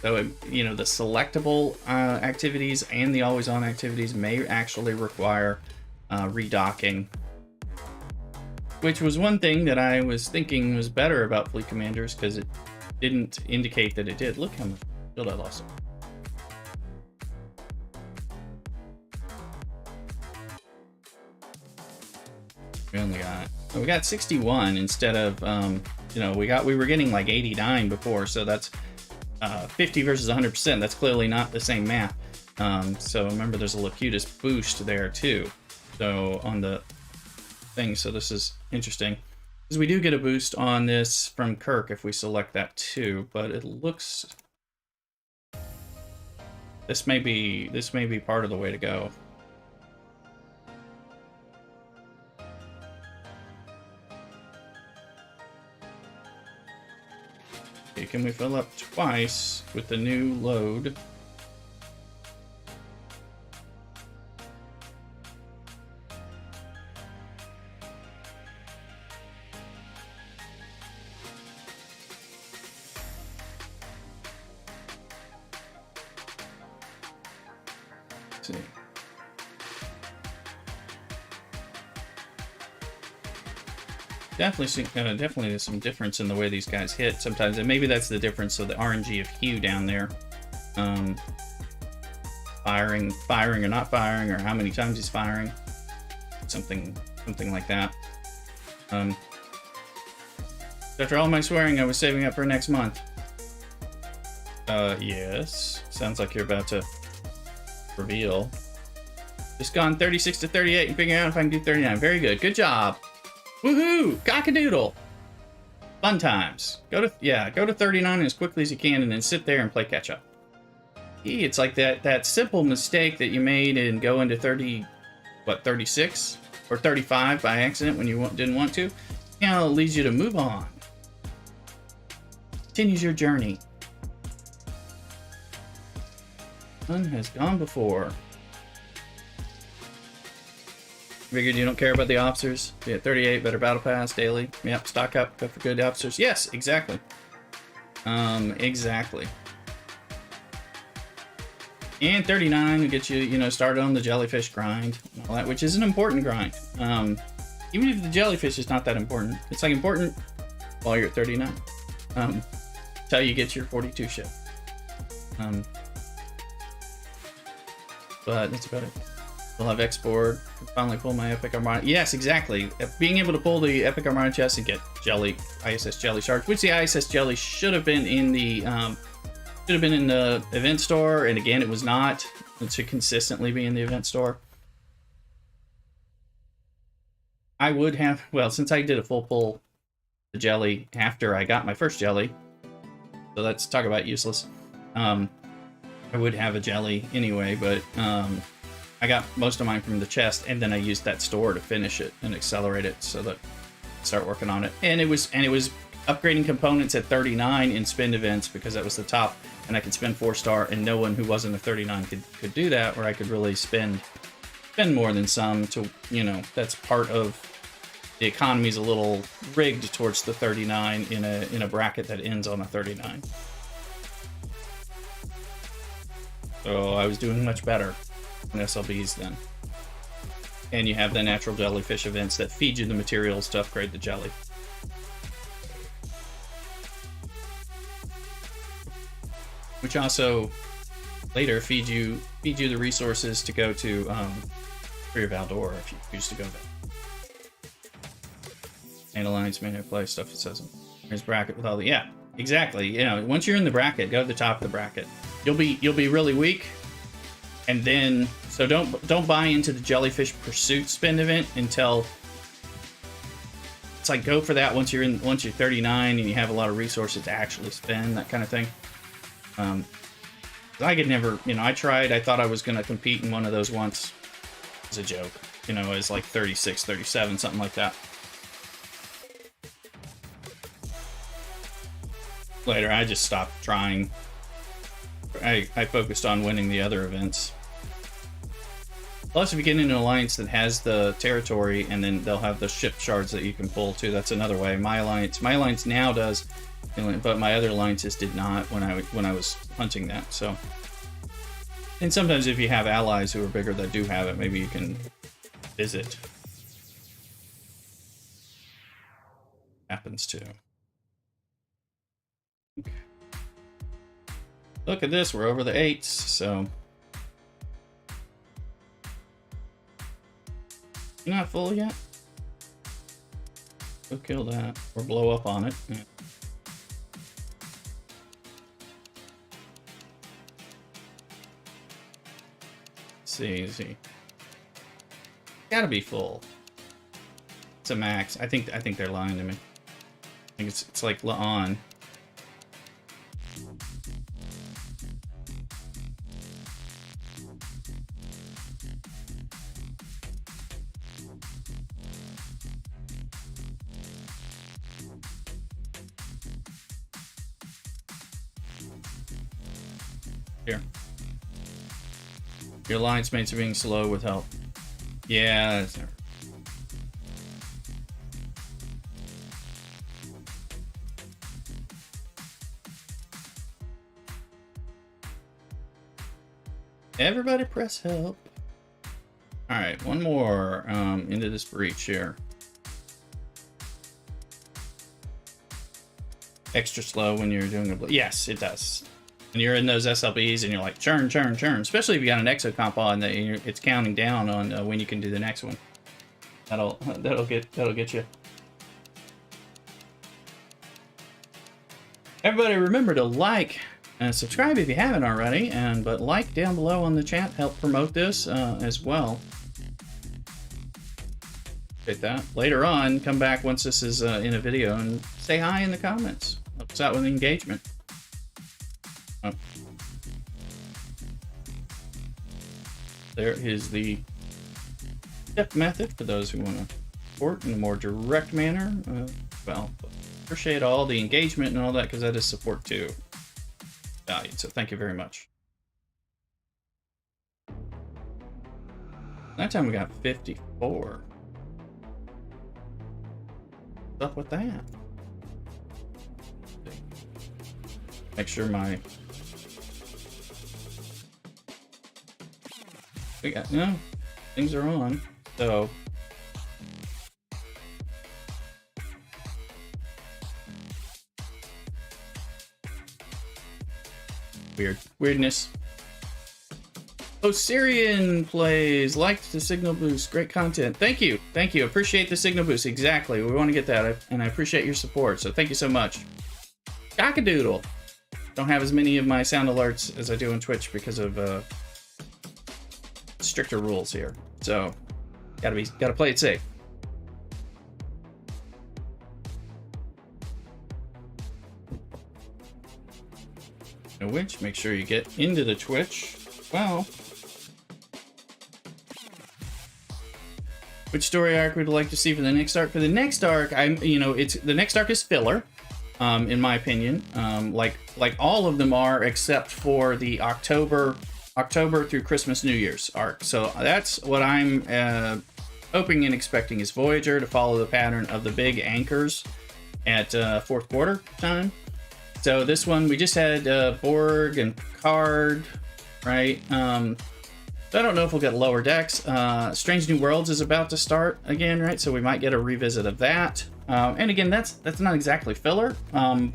So, you know, the selectable activities and the always-on activities may actually require redocking. Which was one thing that I was thinking was better about Fleet Commanders, because it didn't indicate that it did. Look how much shield I lost. We got 61 instead of, you know, we were getting like 89 before, so that's 50 versus 100%. That's clearly not the same math. So remember, there's a Locutus boost there too. So on the thing, so this is interesting because we do get a boost on this from Kirk if we select that too. But it looks this may be part of the way to go. Can we fill up twice with the new load? Let's see. definitely there's some difference in the way these guys hit sometimes, and maybe that's the difference. So the RNG of Hugh down there, firing or not firing, or how many times he's firing, something like that. After all my swearing, I was saving up for next month. Yes. Sounds like you're about to reveal. Just gone 36 to 38 and figuring out if I can do 39. Very good. Good job. Woohoo! CockADoodle. Fun times. Go to 39 as quickly as you can, and then sit there and play catch up. It's like that simple mistake that you made and go into 36 or 35 by accident when you didn't want to. You know, it leads you to move on. Continues your journey. One has gone before. Figured you don't care about the officers. Be at 38, better battle pass daily. Yep, stock up, go for good officers. Yes, exactly. Exactly. And 39 will get you, started on the jellyfish grind, and all that, which is an important grind. Even if the jellyfish is not that important, it's like important while you're at 39. Until you get your 42 ship. But that's about it. We'll have export. Finally pull my Epic Armada. Yes, exactly. Being able to pull the Epic Armada chest and get ISS Jelly shards, which the ISS Jelly should have been in the event store, and again, it was not. It should consistently be in the event store. I would have, well, since I did a full pull the jelly after I got my first jelly, so let's talk about useless. I would have a jelly anyway, but I got most of mine from the chest, and then I used that store to finish it and accelerate it so that I start working on it. And it was upgrading components at 39 in spend events because that was the top, and I could spend 4-star, and no one who wasn't a 39 could do that, where I could really spend more than some to, that's part of the economy's a little rigged towards the 39 in a bracket that ends on a 39. So I was doing much better in SLBs then. And you have the natural jellyfish events that feed you the materials to upgrade the jelly. Which also later feed you the resources to go to for your Valdor if you choose to go there. And Alliance menu play stuff it says. There's bracket with all the exactly. Once you're in the bracket, go to the top of the bracket. You'll be really weak, and then so don't buy into the jellyfish pursuit spend event until it's like go for that once you're 39 and you have a lot of resources to actually spend, that kind of thing. I could never, I tried. I thought I was gonna compete in one of those once. It's a joke, it was like 36, 37, something like that. Later, I just stopped trying. I focused on winning the other events. Plus, if you get into an alliance that has the territory, and then they'll have the ship shards that you can pull too. That's another way. My alliance now does, but my other alliances did not when I was hunting that. So, and sometimes if you have allies who are bigger that do have it, maybe you can visit. Happens too. Look at this, we're over the 8s, so. You're not full yet? Go kill that, or blow up on it. Yeah. See. Gotta be full. It's a max. I think they're lying to me. I think it's like on. Here. Your alliance mates are being slow with help. Yeah, that's never. Everybody press help. Alright, one more into this breach here. extra slow when you're doing a... Yes, it does. When you're in those SLBs and you're like churn, churn, churn, especially if you got an exocomp on that it's counting down on when you can do the next one. That'll get you. Everybody remember to like and subscribe if you haven't already, but like down below on the chat, help promote this as well. Appreciate that. Later on, come back once this is in a video and say hi in the comments. Help us out with the engagement. Oh. There is the step method for those who want to support in a more direct manner. Well, appreciate all the engagement and all that, because that is support too. Valued, so thank you very much. That time we got 54. What's up with that? Make sure my... We got... No, things are on, so... Weirdness. Osirian plays, liked the signal boost, great content. Thank you, appreciate the signal boost. Exactly, we want to get that, and I appreciate your support, so thank you so much. CockADoodle. Don't have as many of my sound alerts as I do on Twitch because of stricter rules here, so gotta play it safe. Which, make sure you get into the Twitch. Well, which story arc would you like to see for the next arc? For the next arc, the next arc is filler, in my opinion. Like all of them are, except for the October through Christmas New Year's arc. So that's what I'm hoping and expecting is Voyager to follow the pattern of the big anchors at fourth quarter time. So this one, we just had Borg and Picard, right? So I don't know if we'll get Lower Decks. Strange New Worlds is about to start again, right? So we might get a revisit of that. And again, that's not exactly filler, and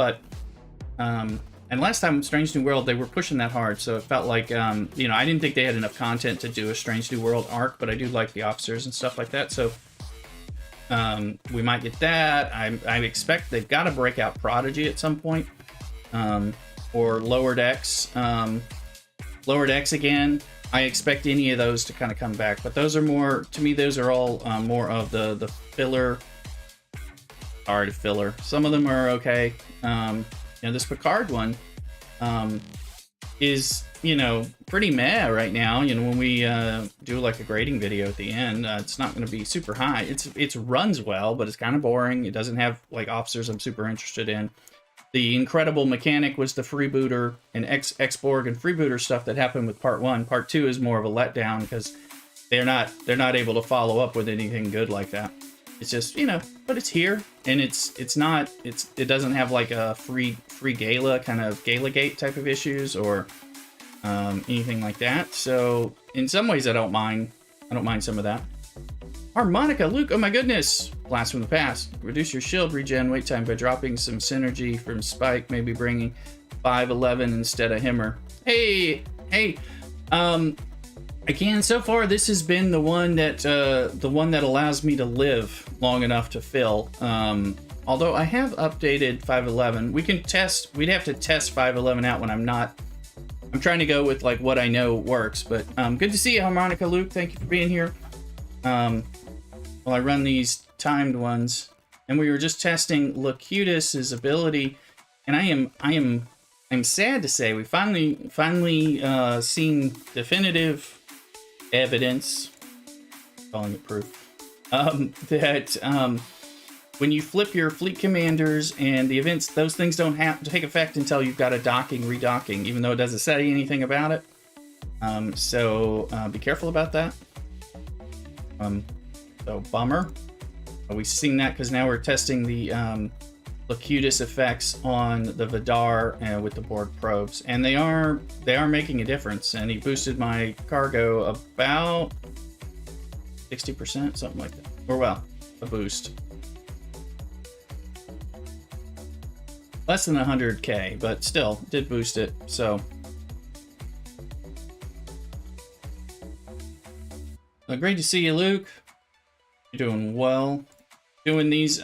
last time Strange New World, they were pushing that hard, so it felt like, I didn't think they had enough content to do a Strange New World arc, but I do like the officers and stuff like that, so we might get that. I expect they've got to break out Prodigy at some point. Or Lower Decks. Lower Decks again. I expect any of those to kind of come back, but those are more, to me, those are all more of the filler. Hard filler. Some of them are okay. This Picard one is, pretty meh right now. When we do like a grading video at the end, it's not going to be super high. It runs well, but it's kind of boring. It doesn't have like officers I'm super interested in. The incredible mechanic was the freebooter and X-Borg and freebooter stuff that happened with part 1. Part 2 is more of a letdown because they're not able to follow up with anything good like that. It's just, but it's here, and it doesn't have like a free gala kind of Gala-gate type of issues or anything like that. So in some ways I don't mind some of that. Harmonica, Luke, oh my goodness. Blast from the past. Reduce your shield regen wait time by dropping some synergy from Spike, maybe bringing 511 instead of Himmer. Hey, again, so far this has been the one that allows me to live long enough to fill. Although I have updated 511. We'd have to test 511 out when I'm trying to go with like what I know works, but good to see you, Harmonica, Luke. Thank you for being here. While I run these timed ones, and we were just testing Locutus's ability, and I'm sad to say we finally seen definitive evidence, calling it proof, that when you flip your fleet commanders and the events, those things don't have to take effect until you've got a redocking, even though it doesn't say anything about it. So be careful about that. So bummer. We've seen that because now we're testing the Locutus effects on the Vidar with the Borg probes, and they are making a difference. And he boosted my cargo about 60%, something like that, or well, a boost. Less than 100K, but still did boost it. So great to see you, Luke. You're doing well. Doing these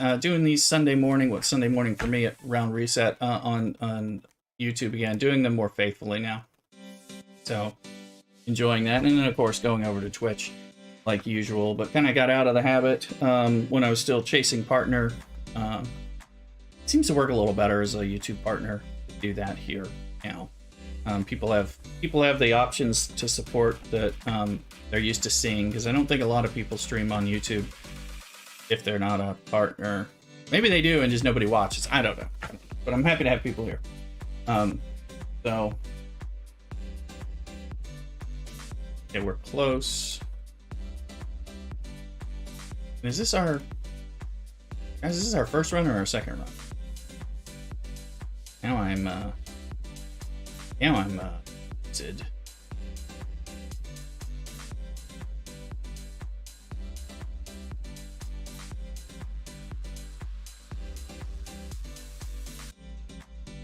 Sunday morning. What's Sunday morning for me at Round Reset on YouTube again. Doing them more faithfully now. So enjoying that, and then of course going over to Twitch like usual. But kind of got out of the habit when I was still chasing partner. Seems to work a little better as a YouTube partner to do that here now. People have the options to support that they're used to seeing, because I don't think a lot of people stream on YouTube if they're not a partner. Maybe they do and just nobody watches. I don't know. But I'm happy to have people here. So okay, we're close. Is this our guys? Is this our first run or our second run? Now I'm Sid.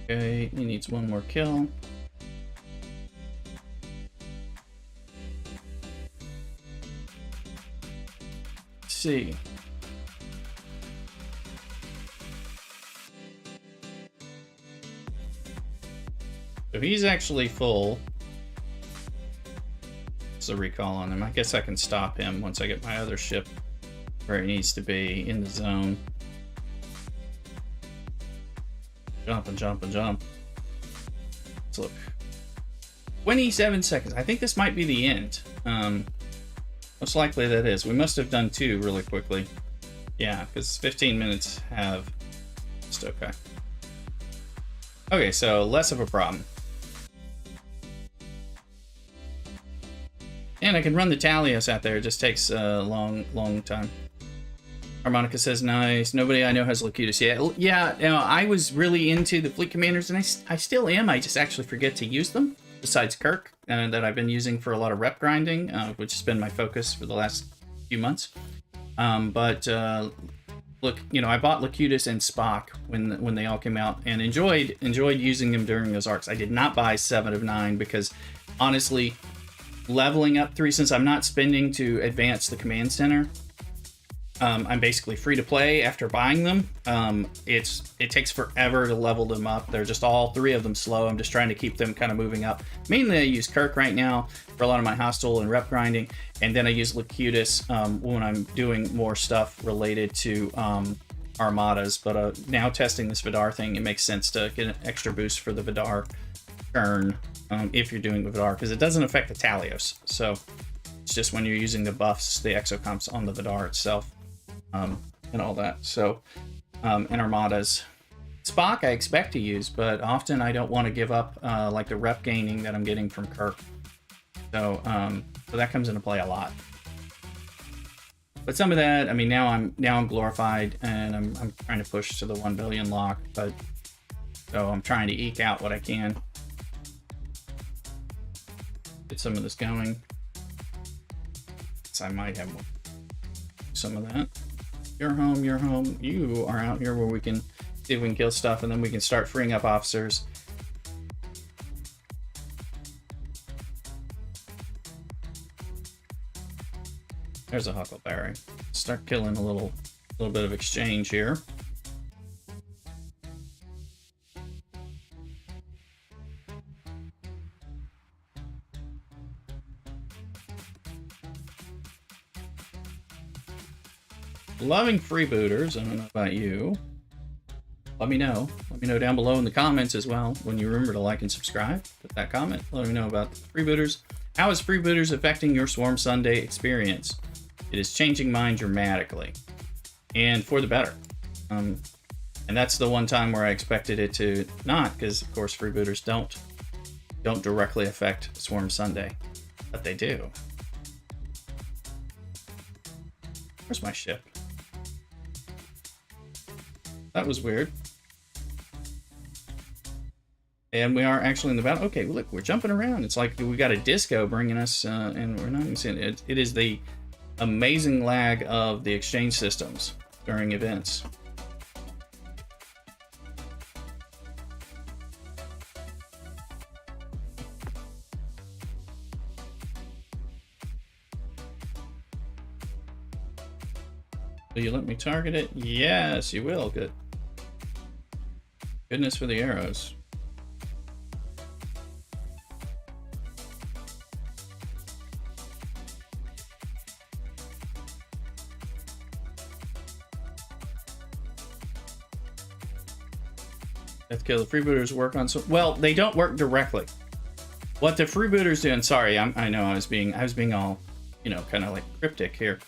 Okay, he needs one more kill. Let's see. So he's actually full. It's a recall on him. I guess I can stop him once I get my other ship where it needs to be in the zone. Jump and jump and jump. Let's look. 27 seconds. I think this might be the end. Most likely that is. We must have done 2 really quickly. Yeah, because 15 minutes have... Just okay. Okay, so less of a problem. And I can run the Talios out there. It just takes a long time. Harmonica says, nice. Nobody I know has Locutus yet. Yeah, you know, I was really into the fleet commanders, and I still am. I just actually forget to use them, besides Kirk, that I've been using for a lot of rep grinding, which has been my focus for the last few months. Look, you know, I bought Locutus and Spock when they all came out, and enjoyed using them during those arcs. I did not buy 7 of 9 because, honestly, leveling up 3, since I'm not spending to advance the command center, I'm basically free to play after buying them. It takes forever to level them up. They're just all 3 of them slow. I'm just trying to keep them kind of moving up. Mainly I use Kirk right now for a lot of my hostile and rep grinding, and then I use Locutus when I'm doing more stuff related to armadas. But now testing this Vidar thing, it makes sense to get an extra boost for the Vidar turn if you're doing the Vidar, because it doesn't affect the Talios. So it's just when you're using the buffs, the exocomps on the Vidar itself. And all that. So, and armadas. Spock I expect to use, but often I don't want to give up like the rep gaining that I'm getting from Kirk. So, so that comes into play a lot. But some of that, I mean, now I'm glorified, and I'm trying to push to the 1 billion lock. But so I'm trying to eke out what I can. Get some of this going. So I might have some of that. You're home, you're home. You are out here where we can see if we can kill stuff, and then we can start freeing up officers. There's a Huckleberry. Start killing a little bit of exchange here. Loving freebooters. I don't know about you. Let me know. Let me know down below in the comments as well. When you remember to like and subscribe, put that comment. Let me know about the freebooters. How is freebooters affecting your Swarm Sunday experience? It is changing mine dramatically, and for the better. And that's the one time where I expected it to not, because of course freebooters don't directly affect Swarm Sunday, but they do. Where's my ship? That was weird. And we are actually in the battle. Okay, well, look, we're jumping around. It's like we got a disco bringing us, and we're not even seeing it. It is the amazing lag of the exchange systems during events. you let me target it? Yes, you will. Good. Goodness for the arrows. Death kill. The freebooters work on well, they don't work directly. What the freebooters do, and sorry, I know I was being all, you know, kind of like cryptic here.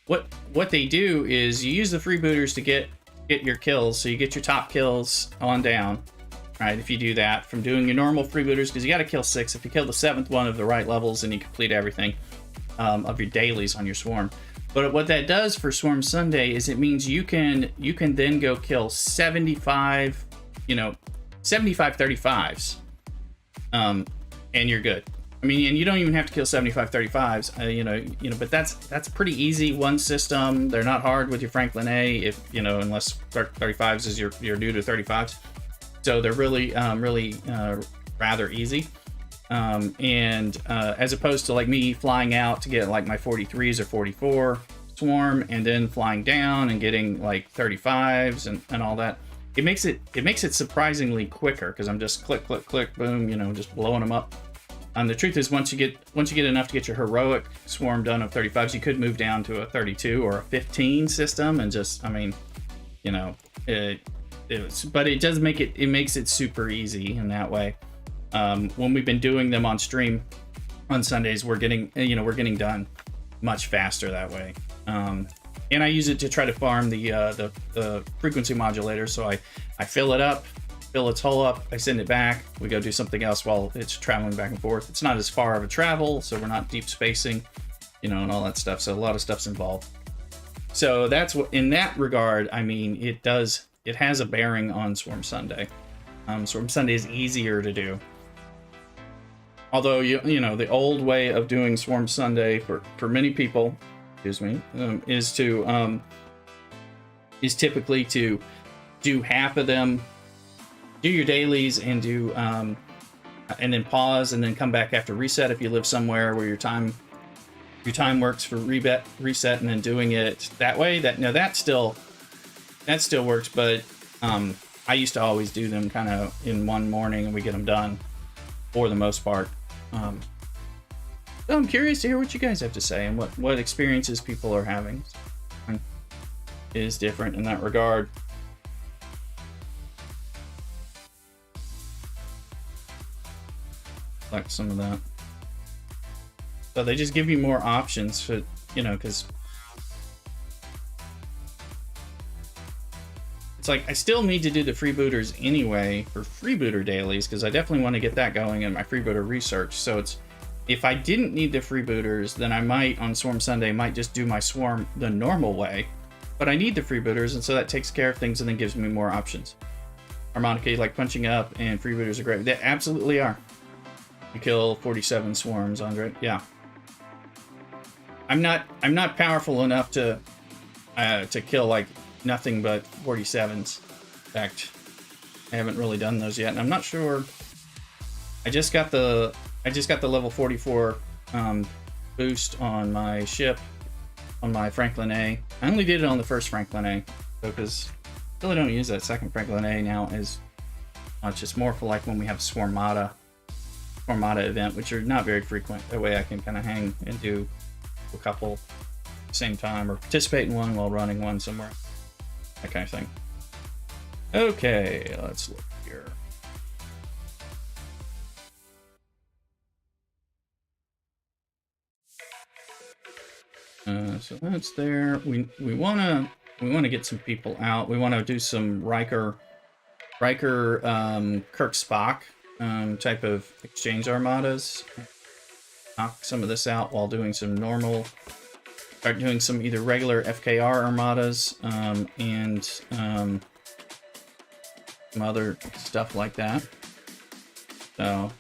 What they do is you use the freebooters to get your kills, so you get your top kills on down, right? If you do that from doing your normal freebooters, because you got to kill 6. If you kill the 7th one of the right levels, then you complete everything of your dailies on your swarm. But what that does for Swarm Sunday is it means you can then go kill 75, you know, 75 35s, and you're good. I mean, and you don't even have to kill 75 35s, you know, but that's pretty easy. One system. They're not hard with your Franklin A, if you know, unless 35s is your new to 35s. So they're really rather easy. And as opposed to like me flying out to get like my 43s or 44 swarm and then flying down and getting like 35s and all that. It makes it surprisingly quicker because I'm just click, boom, you know, just blowing them up. The truth is, once you get enough to get your heroic swarm done of 35s, you could move down to a 32 or a 15 system, and just, I mean, you know, but it does make it makes it super easy in that way. When we've been doing them on stream on Sundays, we're getting done much faster that way. And I use it to try to farm the frequency modulator. So I fill it up, fill its hull up, I send it back, we go do something else while it's traveling back and forth. It's not as far of a travel, so we're not deep spacing, you know, and all that stuff. So a lot of stuff's involved. So that's what, in that regard, I mean, it has a bearing on Swarm Sunday. Swarm Sunday is easier to do. Although, you know, the old way of doing Swarm Sunday for many people, excuse me, is typically to do half of them, do your dailies, and do and then pause and then come back after reset if you live somewhere where your time works for reset, and then doing it that way. That still works, but I used to always do them kind of in one morning and we get them done for the most part. So I'm curious to hear what you guys have to say and what experiences people are having. Is different in that regard. Like some of that. So they just give you more options for, you know, because it's like I still need to do the freebooters anyway for freebooter dailies, because I definitely want to get that going in my freebooter research. So it's, if I didn't need the freebooters, then I might on Swarm Sunday might just do my swarm the normal way. But I need the freebooters, and so that takes care of things and then gives me more options. Harmonica, like punching up, and freebooters are great. They absolutely are. You kill 47 swarms, Andre. Yeah. I'm not powerful enough to kill like nothing but 47s. In fact, I haven't really done those yet, and I'm not sure. I just got the level 44 boost on my ship, on my Franklin A. I only did it on the first Franklin A, because I really don't use that second Franklin A now as much. It's more for like when we have Swarmata event, which are not very frequent. That way I can kind of hang and do a couple at the same time, or participate in one while running one somewhere. That kind of thing. Okay, let's look here. So that's there. We want to get some people out. We want to do some Riker Kirk Spock type of exchange armadas. Knock some of this out while doing some normal. Start doing some either regular FKR armadas and some other stuff like that. So,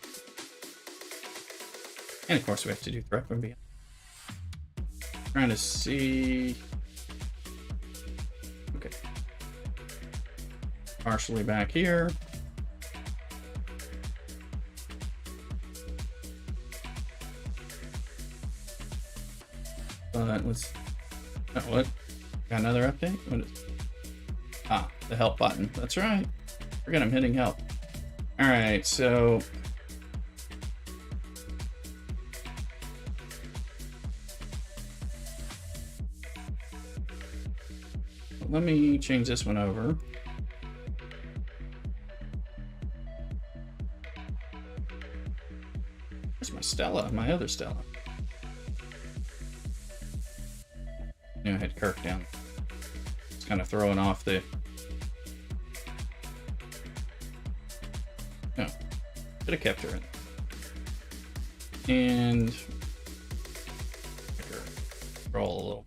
and of course we have to do threat from beyond. Trying to see. Okay. Partially back here. Let's. What? Got another update? What is... Ah, the help button. That's right. Forget I'm hitting help. Alright, so... let me change this one over. Where's my Stella? My other Stella. I had Kirk down. It's kind of throwing off the... No. Should have kept her in. And... roll a little.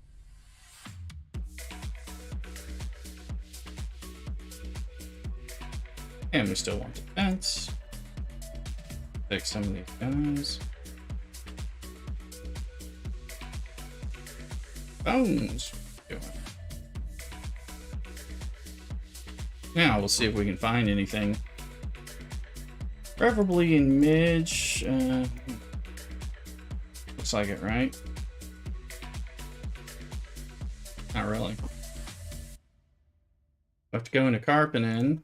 And we still want defense. Take some of these guys. Bones. Now we'll see if we can find anything. Preferably in Midge. Looks like it, right? Not really. We'll have to go into Karpinen.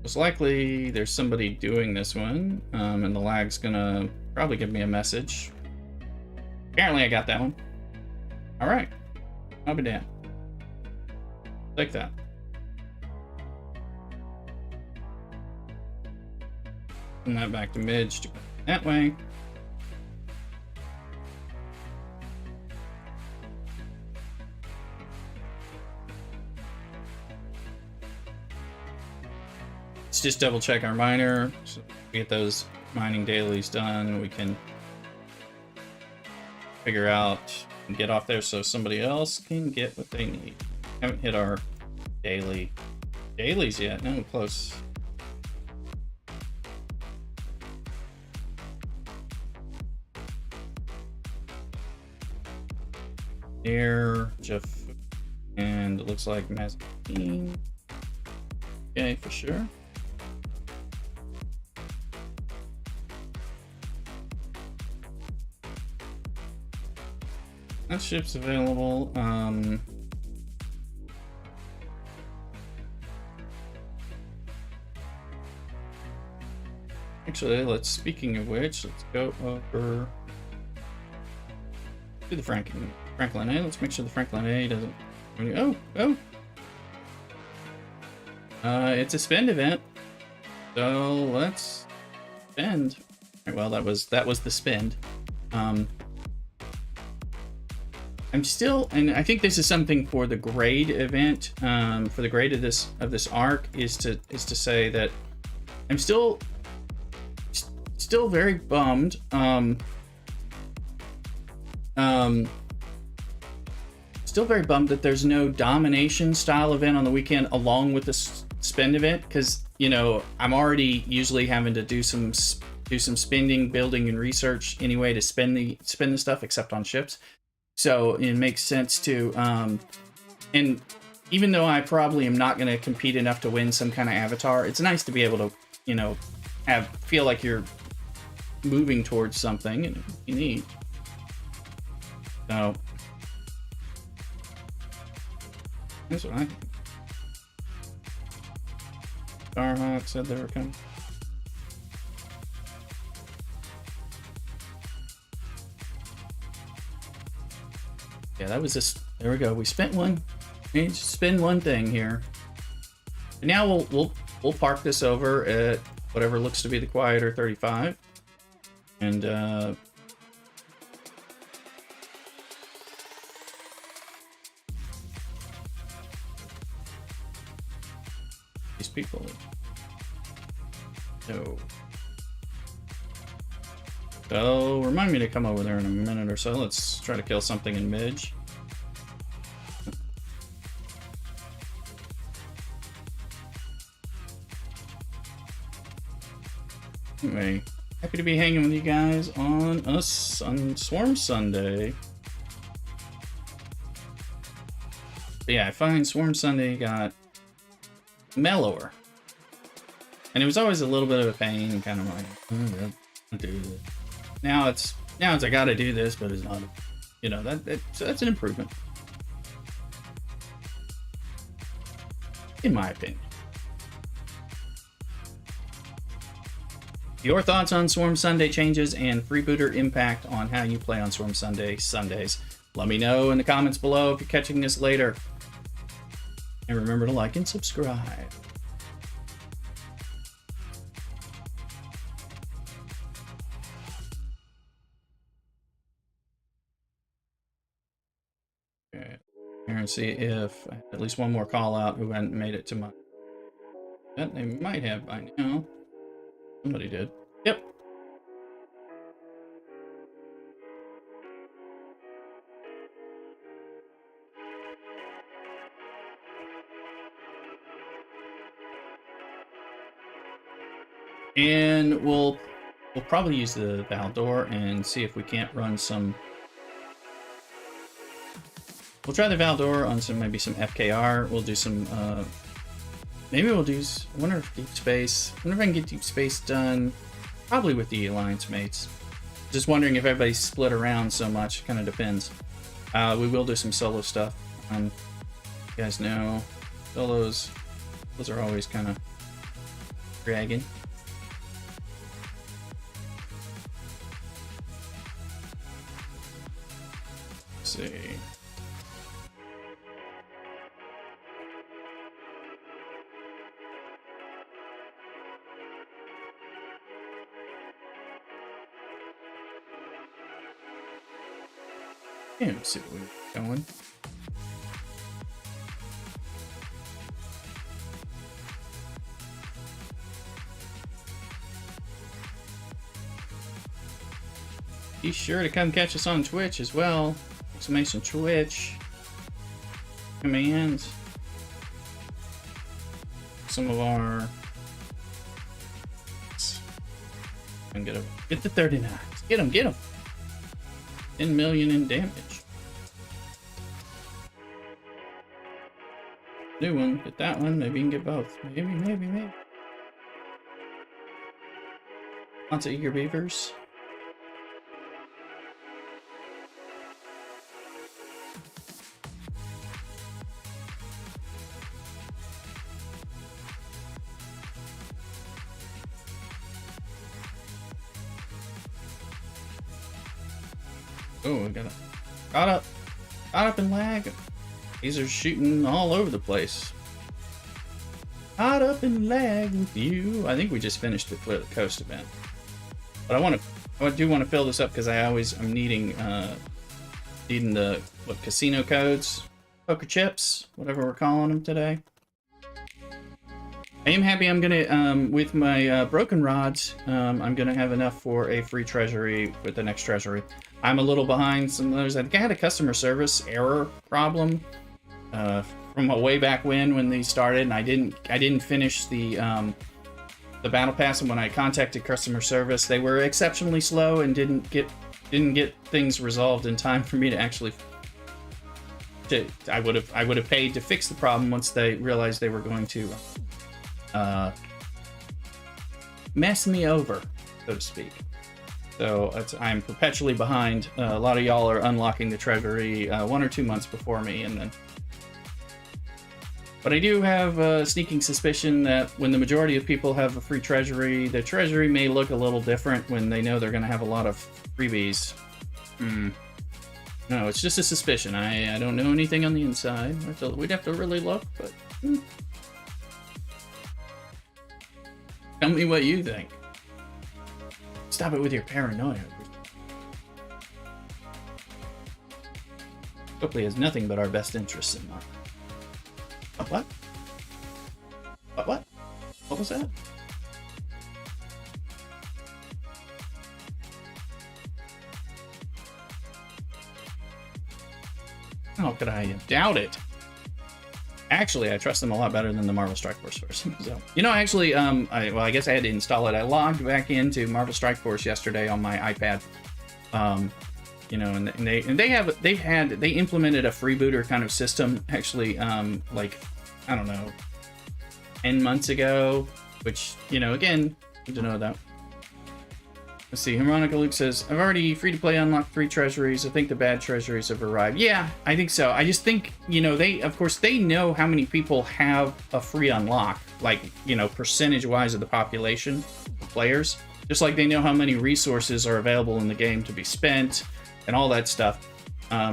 Most likely there's somebody doing this one, and the lag's gonna probably give me a message. Apparently I got that one. Alright. I'll be damned. Like that. Send that back to Midge to go that way. Let's just double check our miner. So we get those mining dailies done. We can figure out and get off there so somebody else can get what they need. Haven't hit our dailies yet. No, close. Air, Jeff, and it looks like Mazepin. Okay, for sure. That ship's available. Actually, speaking of which, let's go over to the Franklin A. Let's make sure the Franklin A doesn't... Oh! It's a spend event. So let's spend. Right, well, that was the spend. I'm still, and I think this is something for the grade event, for the grade of this arc, is to say that I'm still very bummed. Still very bummed that there's no domination style event on the weekend along with the spend event, because you know I'm already usually having to do some spending, building, and research anyway to spend the stuff, except on ships. So it makes sense to, and even though I probably am not going to compete enough to win some kind of avatar, it's nice to be able to, you know, feel like you're moving towards something, and you need. So that's what I think. Starhawk said they were coming. Yeah, that was just, there we go. We spent one. We just spend one thing here. And now we'll park this over at whatever looks to be the quieter 35. And these people. No. So remind me to come over there in a minute or so. Let's try to kill something in Midge. Anyway, happy to be hanging with you guys on Swarm Sunday. But yeah, I find Swarm Sunday got mellower. And it was always a little bit of a pain, kind of like, oh, do this. now it's I got to do this, but it's not. You know, so that's an improvement, in my opinion. Your thoughts on Swarm Sunday changes and freebooter impact on how you play on Swarm Sundays. Let me know in the comments below if you're catching this later. And remember to like and subscribe. Okay. Here and see if I have at least one more call out who hadn't made it to my... They might have by now. Somebody did. Yep. And we'll probably use the valve door and see if we can't run some... We'll try the valve door on maybe some FKR. We'll do some... maybe we'll do... I wonder if Deep Space... I wonder if I can get Deep Space done. Probably with the Alliance mates. Just wondering if everybody's split around so much. Kind of depends. We will do some solo stuff. You guys know, solos... Those are always kind of dragging. See. Yeah, let's see what we're going. Be sure to come catch us on Twitch as well. Exclamation Twitch commands. Some of our and get the 39. Get them. 10 million in damage. New one. Get that one. Maybe you can get both. Maybe. Lots of eager beavers. Oh, we got caught up in lag. These are shooting all over the place. Caught up in lag with you. I think we just finished the Clear the Coast event, but I do want to fill this up because I'm needing the casino codes, poker chips, whatever we're calling them today. I am happy I'm gonna, with my broken rods, I'm gonna have enough for a free treasury with the next treasury. I'm a little behind some others. I think I had a customer service error problem from way back when these started, and I didn't finish the battle pass. And when I contacted customer service, they were exceptionally slow and didn't get things resolved in time for me to actually. I would have paid to fix the problem once they realized they were going to mess me over, so to speak. So I'm perpetually behind. A lot of y'all are unlocking the treasury 1 or 2 months before me, but I do have a sneaking suspicion that when the majority of people have a free treasury, the treasury may look a little different when they know they're going to have a lot of freebies. No, it's just a suspicion. I don't know anything on the inside. We'd have to really look, but tell me what you think. Stop it with your paranoia. Hopefully has nothing but our best interests in mind. What? What? What was that? How could I doubt it? Actually, I trust them a lot better than the Marvel Strike Force version. So, actually, I guess I had to install it. I logged back into Marvel Strike Force yesterday on my iPad. They implemented a freebooter kind of system actually, like, I don't know, 10 months ago, which, again, good to know that. Let's see. Harmonica Luke says, I've already free-to-play unlocked 3 treasuries. I think the bad treasuries have arrived. Yeah, I think so. I just think, you know, of course, they know how many people have a free unlock, like, you know, percentage-wise of the population of players. Just like they know how many resources are available in the game to be spent and all that stuff,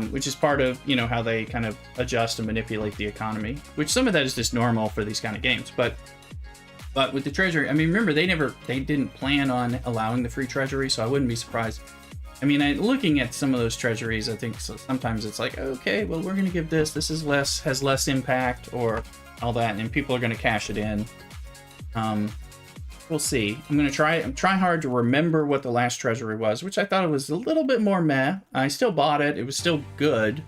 which is part of, you know, how they kind of adjust and manipulate the economy, which some of that is just normal for these kind of games. But with the treasury, I mean, remember, they didn't plan on allowing the free treasury, so I wouldn't be surprised. I mean, looking at some of those treasuries, I think sometimes it's like, okay, well, we're going to give this is has less impact or all that, and people are going to cash it in. We'll see. I'm try hard to remember what the last treasury was, which I thought it was a little bit more meh. I still bought it. It was still good.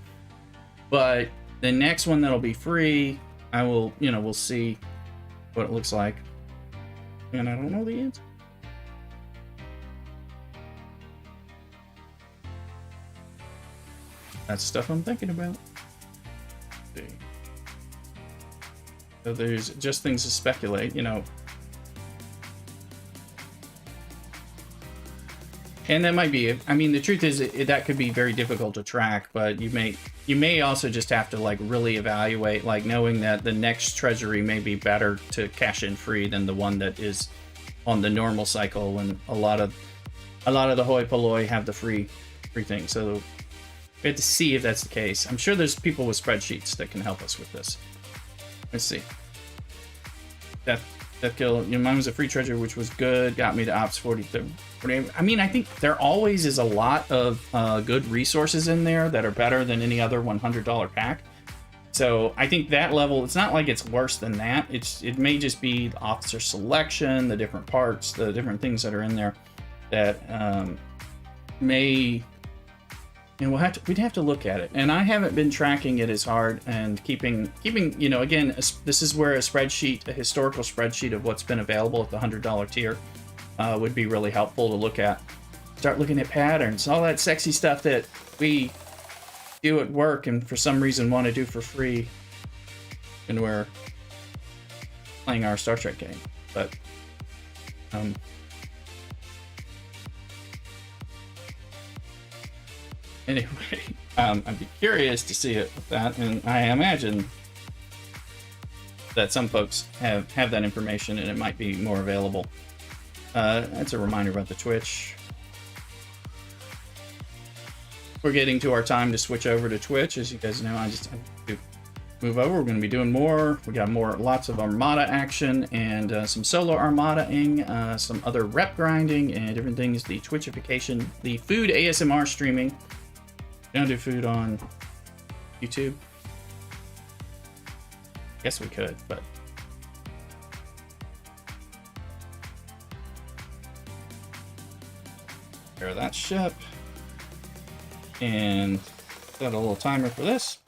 But the next one that'll be free, we'll see what it looks like. And I don't know the answer. That's stuff I'm thinking about. Let's see. So there's just things to speculate, you know. And that might be, I mean, the truth is that could be very difficult to track, but you may also just have to like really evaluate, like knowing that the next treasury may be better to cash in free than the one that is on the normal cycle when a lot of the hoi polloi have the free thing. So we have to see if that's the case. I'm sure there's people with spreadsheets that can help us with this. Let's see. That kill, you know, mine was a free treasure, which was good. Got me to Ops 40. I mean, I think there always is a lot of good resources in there that are better than any other $100 pack. So I think that level, it's not like it's worse than that. It may just be the officer selection, the different parts, the different things that are in there that may. And we'd have to look at it. And I haven't been tracking it as hard and keeping, you know, again, this is where a historical spreadsheet of what's been available at the $100 tier would be really helpful to look at. Start looking at patterns, all that sexy stuff that we do at work and for some reason want to do for free when we're playing our Star Trek game. But, anyway, I'd be curious to see it with that, and I imagine that some folks have that information and it might be more available. That's a reminder about the Twitch. We're getting to our time to switch over to Twitch. As you guys know, I do move over. We're going to be doing more. We got lots of Armada action and some solo Armada-ing, some other rep grinding and different things. The Twitchification, the food ASMR streaming. We don't do food on YouTube. Guess we could, but pair that ship and set a little timer for this.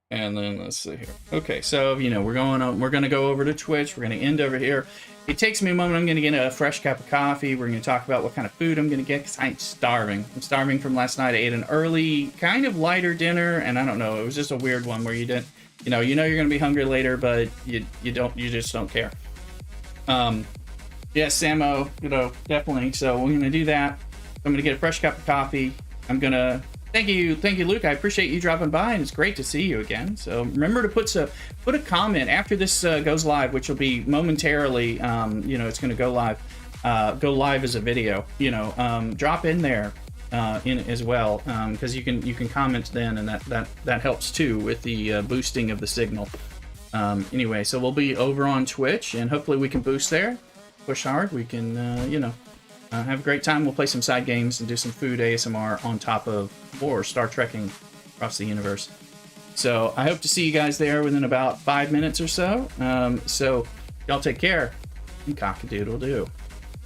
And then let's see here. Okay, so you know we're gonna go over to Twitch. We're gonna end over here. It takes me a moment. I'm gonna get a fresh cup of coffee. We're gonna talk about what kind of food I'm gonna get because I'm starving. I'm starving from last night. I ate an early, kind of lighter dinner, and I don't know. It was just a weird one where you didn't, you know you're gonna be hungry later, but you just don't care. Yes, Samo, definitely. So we're gonna do that. I'm gonna get a fresh cup of coffee. I'm gonna thank you, Luke. I appreciate you dropping by, and it's great to see you again. So remember to put a comment after this goes live, which will be momentarily. It's gonna go live as a video. Drop in there in as well, because you can comment then, and that helps too with the boosting of the signal. Anyway, so we'll be over on Twitch, and hopefully we can boost there. Push hard. We can have a great time. We'll play some side games and do some food ASMR on top of more Star Trekking across the universe. So I hope to see you guys there within about 5 minutes or so. So y'all take care and CockADoodle do.